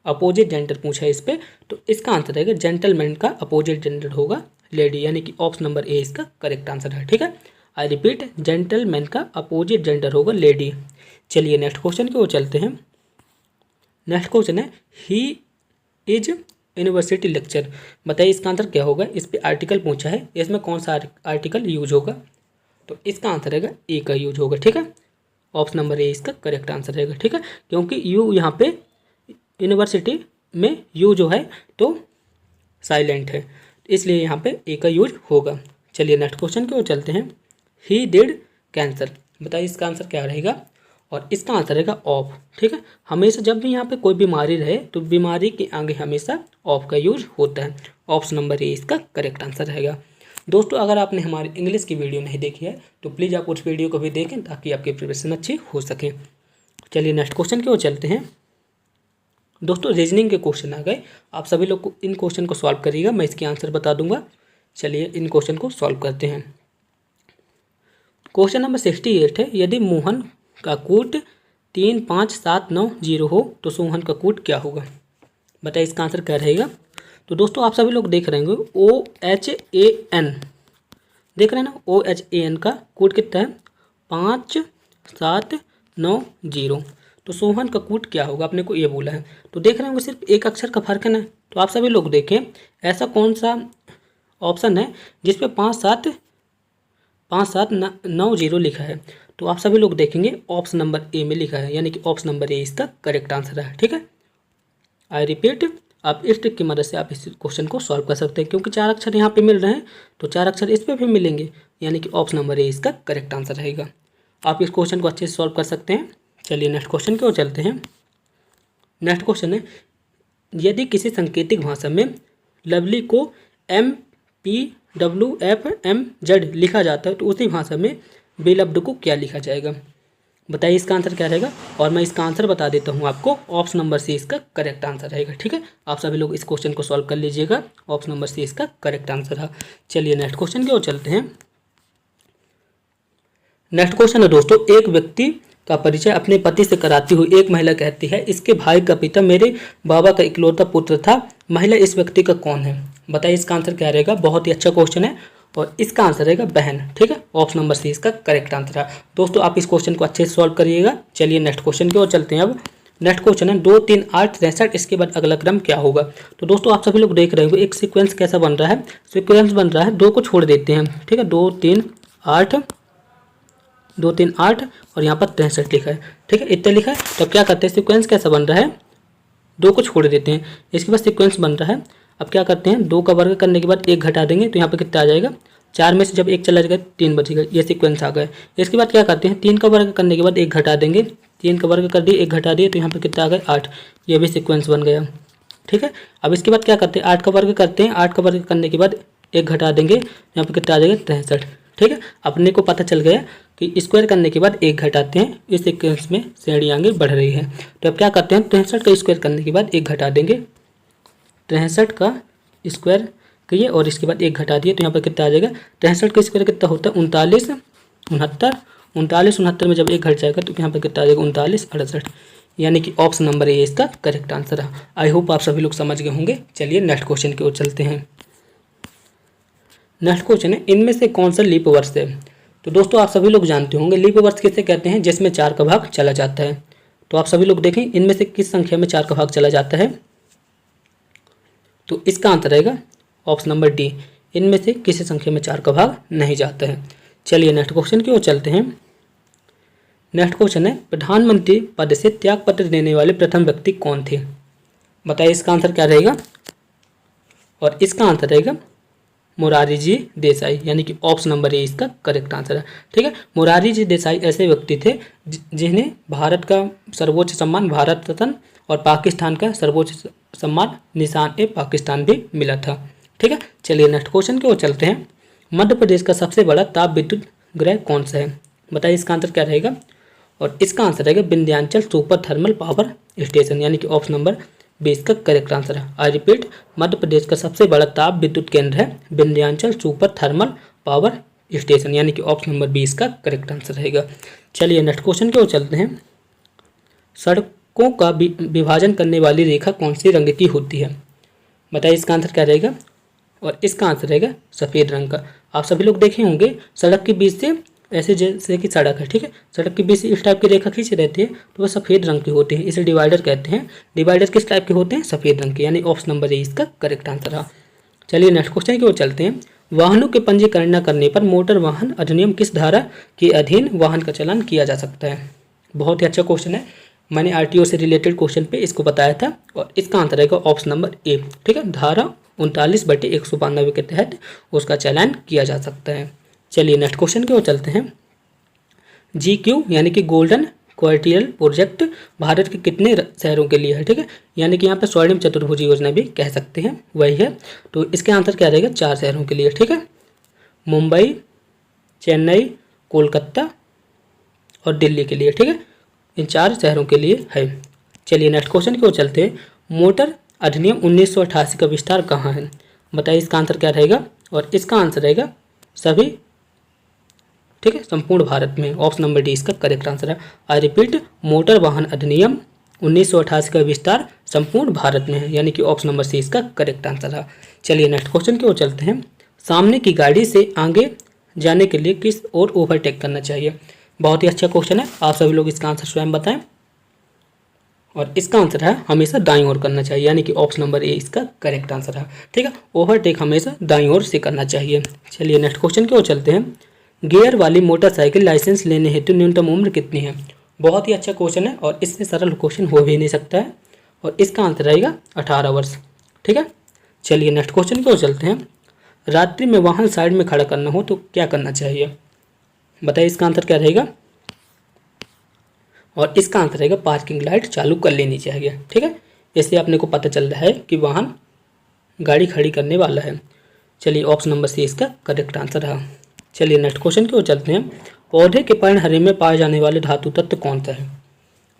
अपोजिट जेंडर पूछा है इस पर। तो इसका आंसर रहेगा जेंटलमैन का अपोजिट जेंडर होगा लेडी, यानी कि ऑप्शन नंबर ए इसका करेक्ट आंसर है। ठीक है, आई रिपीट, जेंटलमैन का अपोजिट जेंडर होगा लेडी। चलिए नेक्स्ट क्वेश्चन की ओर चलते हैं। नेक्स्ट क्वेश्चन है, ही इज यूनिवर्सिटी लेक्चर। बताइए इसका आंसर क्या होगा। इस पर आर्टिकल पूछा है, इसमें कौन सा आर्टिकल यूज होगा। तो इसका आंसर रहेगा ए का यूज होगा। ठीक है, ऑप्शन नंबर ए इसका करेक्ट आंसर रहेगा। ठीक है, क्योंकि यू यहाँ पे यूनिवर्सिटी में यू जो है तो साइलेंट है, इसलिए यहाँ पे ए का यूज होगा। चलिए नेक्स्ट क्वेश्चन की ओर चलते हैं। He did cancer. बताइए इसका आंसर क्या रहेगा, और इसका आंसर रहेगा ऑफ। ठीक है, हमेशा जब भी यहाँ पे कोई बीमारी रहे तो बीमारी के आगे हमेशा ऑफ का यूज होता है। ऑप्शन नंबर ए इसका करेक्ट आंसर रहेगा। दोस्तों अगर आपने हमारी इंग्लिश की वीडियो नहीं देखी है तो प्लीज़ आप उस वीडियो को भी देखें ताकि आपकी प्रिपरेशन अच्छी हो सके। चलिए नेक्स्ट क्वेश्चन की ओर चलते हैं। दोस्तों रीजनिंग के क्वेश्चन आ गए, आप सभी लोग को इन क्वेश्चन को सॉल्व करिएगा, मैं इसके आंसर बता दूंगा। चलिए इन क्वेश्चन को सॉल्व करते हैं। क्वेश्चन नंबर 68 है, यदि मोहन का कूट 35790 हो तो सोहन का कूट क्या होगा। बताइए इसका आंसर क्या रहेगा। तो दोस्तों आप सभी लोग देख रहे होंगे OHAN, देख रहे हैं ना, OHAN का कूट कितना है 5790। तो सोहन का कूट क्या होगा, आपने को ये बोला है। तो देख रहे होंगे सिर्फ एक अक्षर का फर्क है ना। तो आप सभी लोग देखें ऐसा कौन सा ऑप्शन है जिसपे 5790 लिखा है। तो आप सभी लोग देखेंगे ऑप्शन नंबर ए में लिखा है, यानी कि ऑप्शन नंबर ए इसका करेक्ट आंसर है। ठीक है, आई रिपीट, आप इस ट्रिक की मदद से आप इस क्वेश्चन को सॉल्व कर सकते हैं, क्योंकि 4 अक्षर यहाँ पे मिल रहे हैं तो 4 अक्षर इस पे भी मिलेंगे, यानी कि ऑप्शन नंबर ए इसका करेक्ट आंसर रहेगा। आप इस क्वेश्चन को अच्छे से सॉल्व कर सकते हैं। चलिए नेक्स्ट क्वेश्चन की ओर चलते हैं। नेक्स्ट क्वेश्चन है, यदि किसी सांकेतिक भाषा में लवली को MPWFMZ लिखा जाता है तो उसी भाषा में बेलब्ड को क्या लिखा जाएगा। बताइए इसका आंसर क्या रहेगा, और मैं इसका आंसर बता देता हूँ आपको। ऑप्शन नंबर सी इसका करेक्ट आंसर रहेगा। ठीक है, आप सभी लोग इस क्वेश्चन को सॉल्व कर लीजिएगा, ऑप्शन नंबर सी इसका करेक्ट आंसर है। चलिए नेक्स्ट क्वेश्चन की ओर चलते हैं। नेक्स्ट क्वेश्चन है दोस्तों, एक व्यक्ति का परिचय अपने पति से कराती हुई एक महिला कहती है, इसके भाई का पिता मेरे बाबा का इकलौता पुत्र था। महिला इस व्यक्ति का कौन है। बताइए इसका आंसर क्या रहेगा। बहुत ही अच्छा क्वेश्चन है, और इसका आंसर रहेगा बहन। ठीक है, ऑप्शन नंबर सी इसका करेक्ट आंसर है। दोस्तों आप इस क्वेश्चन को अच्छे से सॉल्व करिएगा। चलिए नेक्स्ट क्वेश्चन की ओर चलते हैं। अब नेक्स्ट क्वेश्चन है 2 3 8 63, इसके बाद अगला क्रम क्या होगा। तो दोस्तों आप सभी लोग देख रहे होंगे एक सीक्वेंस कैसा बन रहा है। सीक्वेंस बन रहा है, 2 को छोड़ देते हैं। ठीक है, 2 3 8 2 3 8 और यहाँ पर 63 लिखा है। ठीक है, इतना लिखा है। तो अब क्या करते हैं, सिक्वेंस कैसा बन रहा है, 2 को छोड़ देते हैं, इसके बाद सिक्वेंस बन रहा है। अब क्या करते हैं, 2 का वर्ग करने के बाद 1 घटा देंगे तो यहाँ पर कितना आ जाएगा, 4 में से जब 1 चला जाएगा 3 बचेगा, ये सिक्वेंस आ गया। इसके बाद क्या करते हैं, 3 का वर्ग करने के बाद 1 घटा देंगे, 3 का वर्ग कर दिए 1 घटा दिए तो यहाँ पर कितना आ गया 8, ये भी सिक्वेंस बन गया। ठीक है, अब इसके बाद क्या करते हैं, 8 का वर्ग करते हैं, 8 का वर्ग करने के बाद 1 घटा देंगे, यहाँ पर कितना आ जाएगा 63। ठीक है, अपने को पता चल गया कि स्क्वायर करने के बाद 1 घटाते हैं, इस सीक्वेंस में श्रेणी आगे बढ़ रही है। तो अब क्या करते हैं, 63 का स्क्वायर करने के बाद 1 घटा देंगे, 63 का स्क्वायर करिए और इसके बाद 1 घटा दिए तो यहाँ पर कितना आ जाएगा, 63 का स्क्वायर कितना होता है 39 69, 39 69 में जब 1 घट जाएगा तो यहाँ पर कितना आ जाएगा 39 68, यानी कि ऑप्शन नंबर ए इसका करेक्ट आंसर है। आई होप आप सभी लोग समझ गए होंगे। चलिए नेक्स्ट क्वेश्चन की ओर चलते हैं। नेक्स्ट क्वेश्चन है, इनमें से कौन सा लीप वर्ष है। तो दोस्तों आप सभी लोग जानते होंगे लीप वर्ष किसे कहते हैं, जिसमें 4 का भाग चला जाता है। तो आप सभी लोग देखें इनमें से किस संख्या में 4 का भाग चला जाता है, तो इसका आंसर रहेगा ऑप्शन नंबर डी, इनमें से किसी संख्या में 4 का भाग नहीं जाता है। चलिए नेक्स्ट क्वेश्चन की ओर चलते हैं। नेक्स्ट क्वेश्चन है, प्रधानमंत्री पद से त्यागपत्र देने वाले प्रथम व्यक्ति कौन थे। बताइए इसका आंसर क्या रहेगा, और इसका आंसर रहेगा मोरारजी जी देसाई, यानी कि ऑप्शन नंबर ए इसका करेक्ट आंसर है। ठीक है, मोरारजी जी देसाई ऐसे व्यक्ति थे जिन्हें भारत का सर्वोच्च सम्मान भारत रत्न और पाकिस्तान का सर्वोच्च सम्मान निशान ए पाकिस्तान भी मिला था। ठीक है, चलिए नेक्स्ट क्वेश्चन की ओर चलते हैं। मध्य प्रदेश का सबसे बड़ा ताप विद्युत गृह कौन सा है। बताइए इसका आंसर क्या रहेगा, और इसका आंसर रहेगा Vindhyachal super thermal power station, यानी कि ऑप्शन नंबर 20 का करेक्ट आंसर है। आई रिपीट, मध्य प्रदेश का सबसे बड़ा ताप विद्युत केंद्र है Vindhyachal super thermal power station, यानी कि ऑप्शन नंबर 20 का करेक्ट आंसर रहेगा। चलिए नेक्स्ट क्वेश्चन की ओर चलते हैं। सड़कों का विभाजन करने वाली रेखा कौन सी रंग की होती है। बताइए इसका आंसर क्या रहेगा, और इसका आंसर रहेगा सफ़ेद रंग का। आप सभी लोग देखे होंगे सड़क के बीच से ऐसे जैसे कि सड़क है, ठीक है, सड़क के बीच से इस टाइप की रेखा खींची रहती है तो वह सफ़ेद रंग की होती है, इसे डिवाइडर कहते हैं। डिवाइडर किस टाइप के होते हैं, सफ़ेद रंग के, यानी ऑप्शन नंबर ए इसका करेक्ट आंसर है। चलिए नेक्स्ट क्वेश्चन की ओर चलते हैं। वाहनों के पंजीकरण न करने पर मोटर वाहन अधिनियम किस धारा के अधीन वाहन का चालान किया जा सकता है। बहुत ही अच्छा क्वेश्चन है, मैंने आरटीओ से रिलेटेड क्वेश्चन पे इसको बताया था, और इसका आंसर रहेगा ऑप्शन नंबर ए। ठीक है, धारा 39/192 के तहत उसका चालान किया जा सकता है। चलिए नेक्स्ट क्वेश्चन की ओर चलते हैं। GQ यानी कि गोल्डन क्वार्टियल प्रोजेक्ट भारत के कितने शहरों के लिए है। ठीक है, यानी कि यहाँ पे स्वर्णिम चतुर्भुज योजना भी कह सकते हैं, वही है। तो इसके आंसर क्या रहेगा, 4 शहरों के लिए। ठीक है, मुंबई, चेन्नई, कोलकाता और दिल्ली के लिए। ठीक है, इन 4 शहरों के लिए है। चलिए नेक्स्ट क्वेश्चन की ओर चलते हैं। मोटर अधिनियम 1988 का विस्तार कहाँ है। बताइए इसका आंसर क्या रहेगा, और इसका आंसर रहेगा सभी, ठीक है, संपूर्ण भारत में। ऑप्शन नंबर डी इसका करेक्ट आंसर है। आई रिपीट, मोटर वाहन अधिनियम 1988 का विस्तार संपूर्ण भारत में है, यानी कि ऑप्शन नंबर सी इसका करेक्ट आंसर है। चलिए नेक्स्ट क्वेश्चन की ओर चलते हैं। सामने की गाड़ी से आगे जाने के लिए किस ओर ओवरटेक करना चाहिए। बहुत ही अच्छा क्वेश्चन है, आप सभी लोग इसका आंसर स्वयं बताएं, और इसका आंसर है हमेशा दाईं ओर करना चाहिए, यानी कि ऑप्शन नंबर ए इसका करेक्ट आंसर है। ठीक है, ओवरटेक हमेशा दाईं ओर से करना चाहिए। चलिए नेक्स्ट क्वेश्चन की ओर चलते हैं। गियर वाली मोटरसाइकिल लाइसेंस लेने हेतु न्यूनतम उम्र कितनी है। बहुत ही अच्छा क्वेश्चन है, और इससे सरल क्वेश्चन हो भी नहीं सकता है, और इसका आंसर रहेगा 18 वर्ष। ठीक है, चलिए नेक्स्ट क्वेश्चन की ओर चलते हैं। रात्रि में वाहन साइड में खड़ा करना हो तो क्या करना चाहिए। बताइए इसका आंसर क्या रहेगा, और इसका आंसर रहेगा पार्किंग लाइट चालू कर लेनी चाहिए। ठीक है, इससे अपने को पता चल रहा है कि वाहन गाड़ी खड़ी करने वाला है। चलिए ऑप्शन नंबर सी इसका करेक्ट आंसर है। चलिए नेक्स्ट क्वेश्चन की ओर चलते हैं। पौधे के पर्णहरे में पाए जाने वाले धातु तत्व कौन सा है।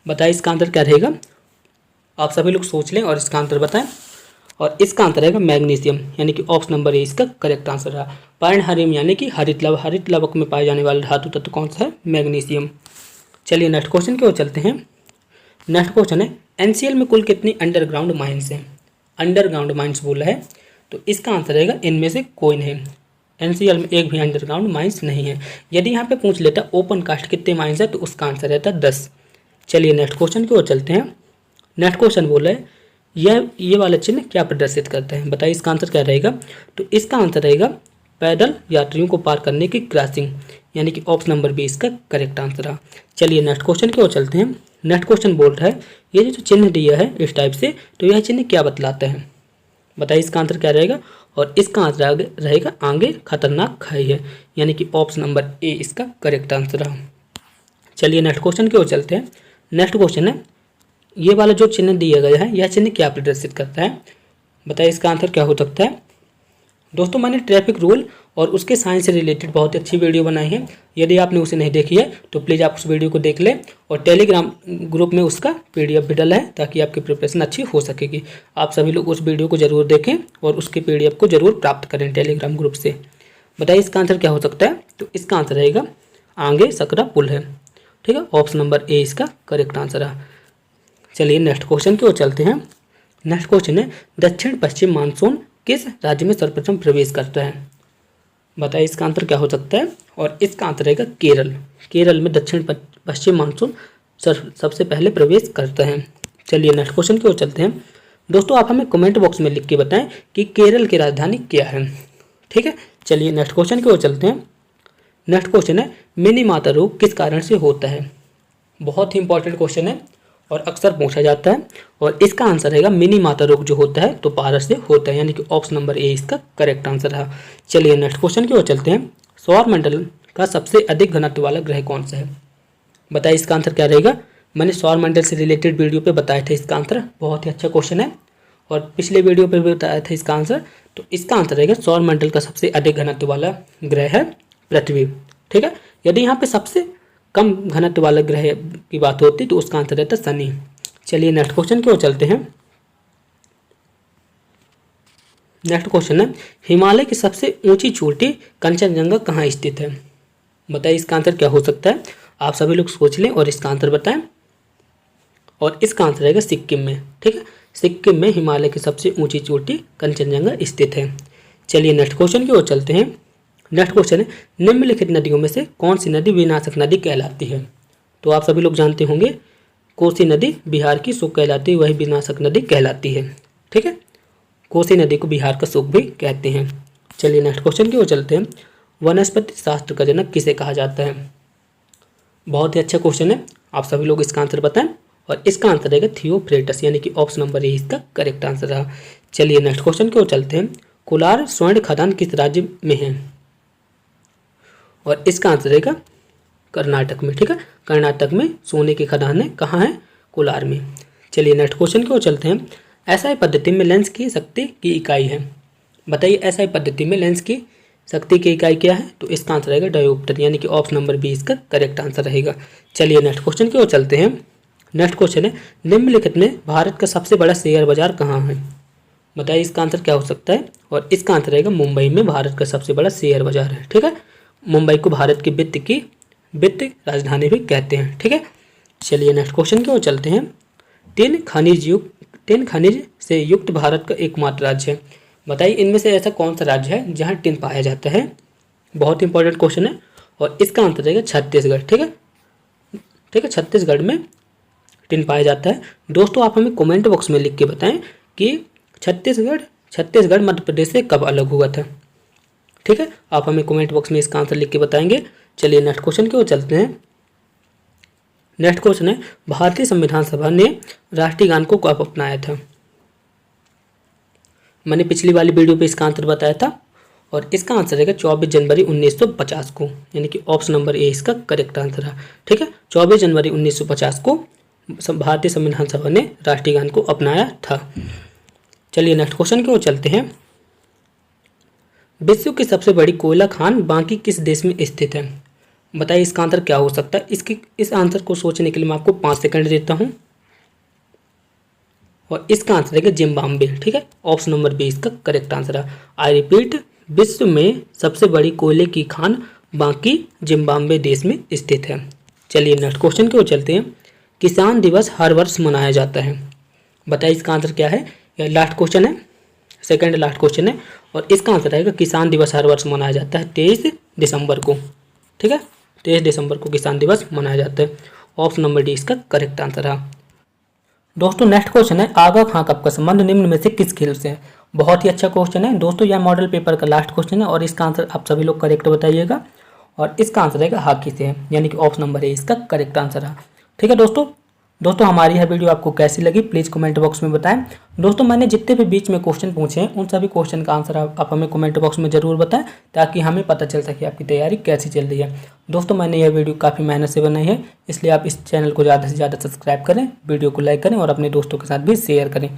बताइए इसका आंसर क्या रहेगा, आप सभी लोग सोच लें और इसका आंसर बताएं, और इसका आंसर रहेगा मैग्नीशियम, यानी कि ऑप्शन नंबर ए इसका करेक्ट आंसर है। पर्णहरे यानी कि हरित लवक में पाए जाने वाले धातु तत्व कौन सा है, मैग्नीशियम। चलिए नेक्स्ट क्वेश्चन की ओर चलते हैं। नेक्स्ट क्वेश्चन है, एनसीएल में कुल कितनी अंडरग्राउंड माइंस हैं। अंडरग्राउंड माइंस बोला है, तो इसका आंसर रहेगा इनमें से कोई नहीं। एनसीएल में एक भी अंडरग्राउंड माइंस नहीं है। यदि यहाँ पे पूछ लेता ओपन कास्ट कितने माइंस है, तो उसका आंसर रहता 10। चलिए नेक्स्ट क्वेश्चन की ओर चलते हैं। नेक्स्ट क्वेश्चन बोला है, ये वाला चिन्ह क्या प्रदर्शित करता है। बताइए इसका आंसर क्या रहेगा, तो इसका आंसर रहेगा पैदल यात्रियों को पार करने की क्रॉसिंग, यानी कि ऑप्शन नंबर बी इसका करेक्ट आंसर है। चलिए नेक्स्ट क्वेश्चन की ओर चलते हैं। नेक्स्ट क्वेश्चन बोल रहा है ये जो चिन्ह दिया है इस टाइप से, तो यह चिन्ह क्या बतलाता है? बताइए इसका आंसर क्या रहेगा। और इसका आंसर रहेगा आगे खतरनाक खाई है, यानी कि ऑप्शन नंबर ए इसका करेक्ट आंसर है। चलिए नेक्स्ट क्वेश्चन की ओर चलते हैं। नेक्स्ट क्वेश्चन है ये वाला जो चिन्ह दिया गया है यह चिन्ह क्या प्रदर्शित करता है? बताइए इसका आंसर क्या हो सकता है। दोस्तों मैंने ट्रैफिक रूल और उसके साइंस से रिलेटेड बहुत अच्छी वीडियो बनाई है, यदि आपने उसे नहीं देखी है तो प्लीज़ आप उस वीडियो को देख लें। और टेलीग्राम ग्रुप में उसका PDF भी डला है ताकि आपकी प्रिपरेशन अच्छी हो सकेगी। आप सभी लोग उस वीडियो को जरूर देखें और उसके PDF को जरूर प्राप्त करें टेलीग्राम ग्रुप से। बताइए इसका आंसर क्या हो सकता है। तो इसका आंसर रहेगा आगे सकरा पुल है। ठीक है, ऑप्शन नंबर ए इसका करेक्ट आंसर है। चलिए नेक्स्ट क्वेश्चन की ओर चलते हैं। नेक्स्ट क्वेश्चन है दक्षिण पश्चिम मानसून किस राज्य में सर्वप्रथम प्रवेश करता है? बताइए इसका आंसर क्या हो सकता है। और इसका आंसर रहेगा केरल। केरल में दक्षिण पश्चिम मानसून सबसे पहले प्रवेश करता है। चलिए नेक्स्ट क्वेश्चन की ओर चलते हैं। दोस्तों आप हमें कमेंट बॉक्स में लिख के बताएं कि केरल की राजधानी क्या है। ठीक है, चलिए नेक्स्ट क्वेश्चन की ओर चलते हैं। नेक्स्ट क्वेश्चन है मिनी माता रोग किस कारण से होता है? बहुत ही इंपॉर्टेंट क्वेश्चन है और अक्सर पूछा जाता है। और इसका आंसर रहेगा मिनी माता रोग जो होता है तो पारस से होता है, यानी कि ऑप्शन नंबर ए इसका करेक्ट आंसर है। चलिए नेक्स्ट क्वेश्चन की ओर चलते हैं। सौरमंडल का सबसे अधिक घनत्व वाला ग्रह कौन सा है? बताइए इसका आंसर क्या रहेगा। मैंने सौरमंडल से रिलेटेड वीडियो पे बताया था इसका आंसर, बहुत ही अच्छा क्वेश्चन है और पिछले वीडियो पे भी बताया था इसका आंसर। तो इसका आंसर रहेगा सौरमंडल का सबसे अधिक घनत्व वाला ग्रह है पृथ्वी। ठीक है, यदि यहाँ पे सबसे कम घनत्व वाला ग्रह की बात होती तो उसका आंसर रहता शनि। चलिए नेक्स्ट क्वेश्चन की ओर चलते हैं। नेक्स्ट क्वेश्चन है हिमालय की सबसे ऊंची चोटी कंचनजंगा कहाँ स्थित है? बताइए इसका आंसर क्या हो सकता है। आप सभी लोग सोच लें और इसका आंसर बताएं। और इसका आंसर रहेगा सिक्किम में। ठीक है, सिक्किम में हिमालय की सबसे ऊंची चोटी कंचनजंगा स्थित है। चलिए नेक्स्ट क्वेश्चन की ओर चलते हैं। नेक्स्ट क्वेश्चन है निम्नलिखित नदियों में से कौन सी नदी विनाशक नदी कहलाती है? तो आप सभी लोग जानते होंगे कोसी नदी बिहार की सुख कहलाती है, वही विनाशक नदी कहलाती है। ठीक है, कोसी नदी को बिहार का सुख भी कहते हैं। चलिए नेक्स्ट क्वेश्चन की ओर चलते हैं। वनस्पति शास्त्र का जनक किसे कहा जाता है? बहुत ही अच्छा क्वेश्चन है, आप सभी लोग इसका आंसर बताएं। और इसका आंसर रहेगा थियोफ्रेटस, यानी कि ऑप्शन नंबर ए इसका करेक्ट आंसर है। चलिए नेक्स्ट क्वेश्चन की ओर चलते हैं। कोलार स्वर्ण खदान किस राज्य में है? और इसका आंसर रहेगा कर्नाटक में। ठीक है, कर्नाटक में सोने की खदान है, कहाँ है? कोलार में। चलिए नेक्स्ट क्वेश्चन की ओर चलते हैं। एसआई पद्धति में लेंस की शक्ति की इकाई है। बताइए एसआई पद्धति में लेंस की शक्ति की इकाई क्या है? तो इसका आंसर रहेगा डायोप्टर, यानी कि ऑप्शन नंबर बी इसका करेक्ट आंसर रहेगा। चलिए नेक्स्ट क्वेश्चन की ओर चलते हैं। नेक्स्ट क्वेश्चन है निम्नलिखित में भारत का सबसे बड़ा शेयर बाजार कहाँ है? बताइए इसका आंसर क्या हो सकता है। और इसका आंसर रहेगा मुंबई में भारत का सबसे बड़ा शेयर बाजार है। ठीक है, मुंबई को भारत की वित्त राजधानी भी कहते हैं। ठीक है, चलिए नेक्स्ट क्वेश्चन की ओर चलते हैं। टिन खनिज से युक्त भारत का एकमात्र राज्य है। बताइए इनमें से ऐसा कौन सा राज्य है जहां टिन पाया जाता है? बहुत इंपॉर्टेंट क्वेश्चन है और इसका आंसर रहेगा छत्तीसगढ़। ठीक है, छत्तीसगढ़ में टिन पाया जाता है। दोस्तों आप हमें कमेंट बॉक्स में लिख के बताएं कि छत्तीसगढ़ मध्य प्रदेश से कब अलग हुआ था। ठीक है, आप हमें कमेंट बॉक्स में इसका आंसर लिख के बताएंगे। चलिए नेक्स्ट क्वेश्चन की ओर चलते हैं। नेक्स्ट क्वेश्चन है भारतीय संविधान सभा ने राष्ट्रीय गान को कब अपनाया था? मैंने पिछली वाली वीडियो पे इसका आंसर बताया था और इसका आंसर रहेगा 24 जनवरी 1950 को, यानी कि ऑप्शन नंबर ए इसका करेक्ट आंसर है। ठीक है, 24 जनवरी 1950 को भारतीय संविधान सभा ने राष्ट्रीय गान को अपनाया था। चलिए नेक्स्ट क्वेश्चन की ओर चलते हैं। विश्व की सबसे बड़ी कोयला खान बाकी किस देश में स्थित है? बताइए इसका आंसर क्या हो सकता है। इस आंसर को सोचने के लिए मैं आपको 5 सेकंड देता हूं और इसका आंसर है जिम्बाब्वे। ठीक है, ऑप्शन नंबर बी इसका करेक्ट आंसर है। आई रिपीट, विश्व में सबसे बड़ी कोयले की खान बाकी जिम्बाब्वे देश में स्थित है। चलिए नेक्स्ट क्वेश्चन की ओर चलते हैं। किसान दिवस हर वर्ष मनाया जाता है। बताइए इसका आंसर क्या है। यह लास्ट क्वेश्चन है, सेकंड लास्ट क्वेश्चन है और इसका आंसर रहेगा किसान दिवस हर वर्ष मनाया जाता है 23 दिसंबर को। ठीक है, 23 दिसंबर को किसान दिवस मनाया जाता है। ऑप्शन नंबर डी इसका करेक्ट आंसर है। दोस्तों नेक्स्ट क्वेश्चन है आगा खां कप का संबंध निम्न में से किस खेल से है? बहुत ही अच्छा क्वेश्चन है दोस्तों, यह मॉडल पेपर का लास्ट क्वेश्चन है और इसका आंसर आप सभी लोग करेक्ट बताइएगा। और इसका आंसर रहेगा हाकी से है, यानी कि ऑप्शन नंबर ए इसका करेक्ट आंसर है। ठीक है दोस्तों हमारी यह वीडियो आपको कैसी लगी प्लीज़ कमेंट बॉक्स में बताएं। दोस्तों मैंने जितने भी बीच में क्वेश्चन पूछे हैं उन सभी क्वेश्चन का आंसर आप हमें कमेंट बॉक्स में ज़रूर बताएं, ताकि हमें पता चल सके आपकी तैयारी कैसी चल रही है। दोस्तों मैंने यह वीडियो काफ़ी मेहनत से बनाई है, इसलिए आप इस चैनल को ज़्यादा से ज़्यादा सब्सक्राइब करें, वीडियो को लाइक करें और अपने दोस्तों के साथ भी शेयर करें।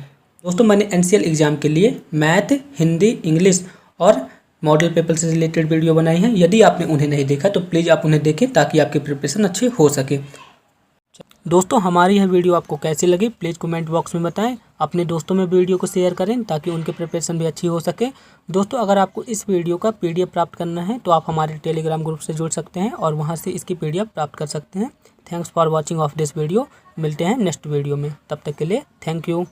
दोस्तों मैंने NCL एग्ज़ाम के लिए मैथ, हिंदी, इंग्लिश और मॉडल पेपर से रिलेटेड वीडियो बनाई है। यदि आपने उन्हें नहीं देखा तो प्लीज़ आप उन्हें देखें, ताकि आपकी प्रिपरेशन अच्छी हो सके। दोस्तों हमारी यह वीडियो आपको कैसी लगी प्लीज़ कमेंट बॉक्स में बताएं, अपने दोस्तों में वीडियो को शेयर करें ताकि उनकी प्रिपरेशन भी अच्छी हो सके। दोस्तों अगर आपको इस वीडियो का PDF प्राप्त करना है तो आप हमारे टेलीग्राम ग्रुप से जुड़ सकते हैं और वहां से इसकी PDF प्राप्त कर सकते हैं। Thanks for watching of this video. मिलते हैं नेक्स्ट वीडियो में, तब तक के लिए थैंक यू।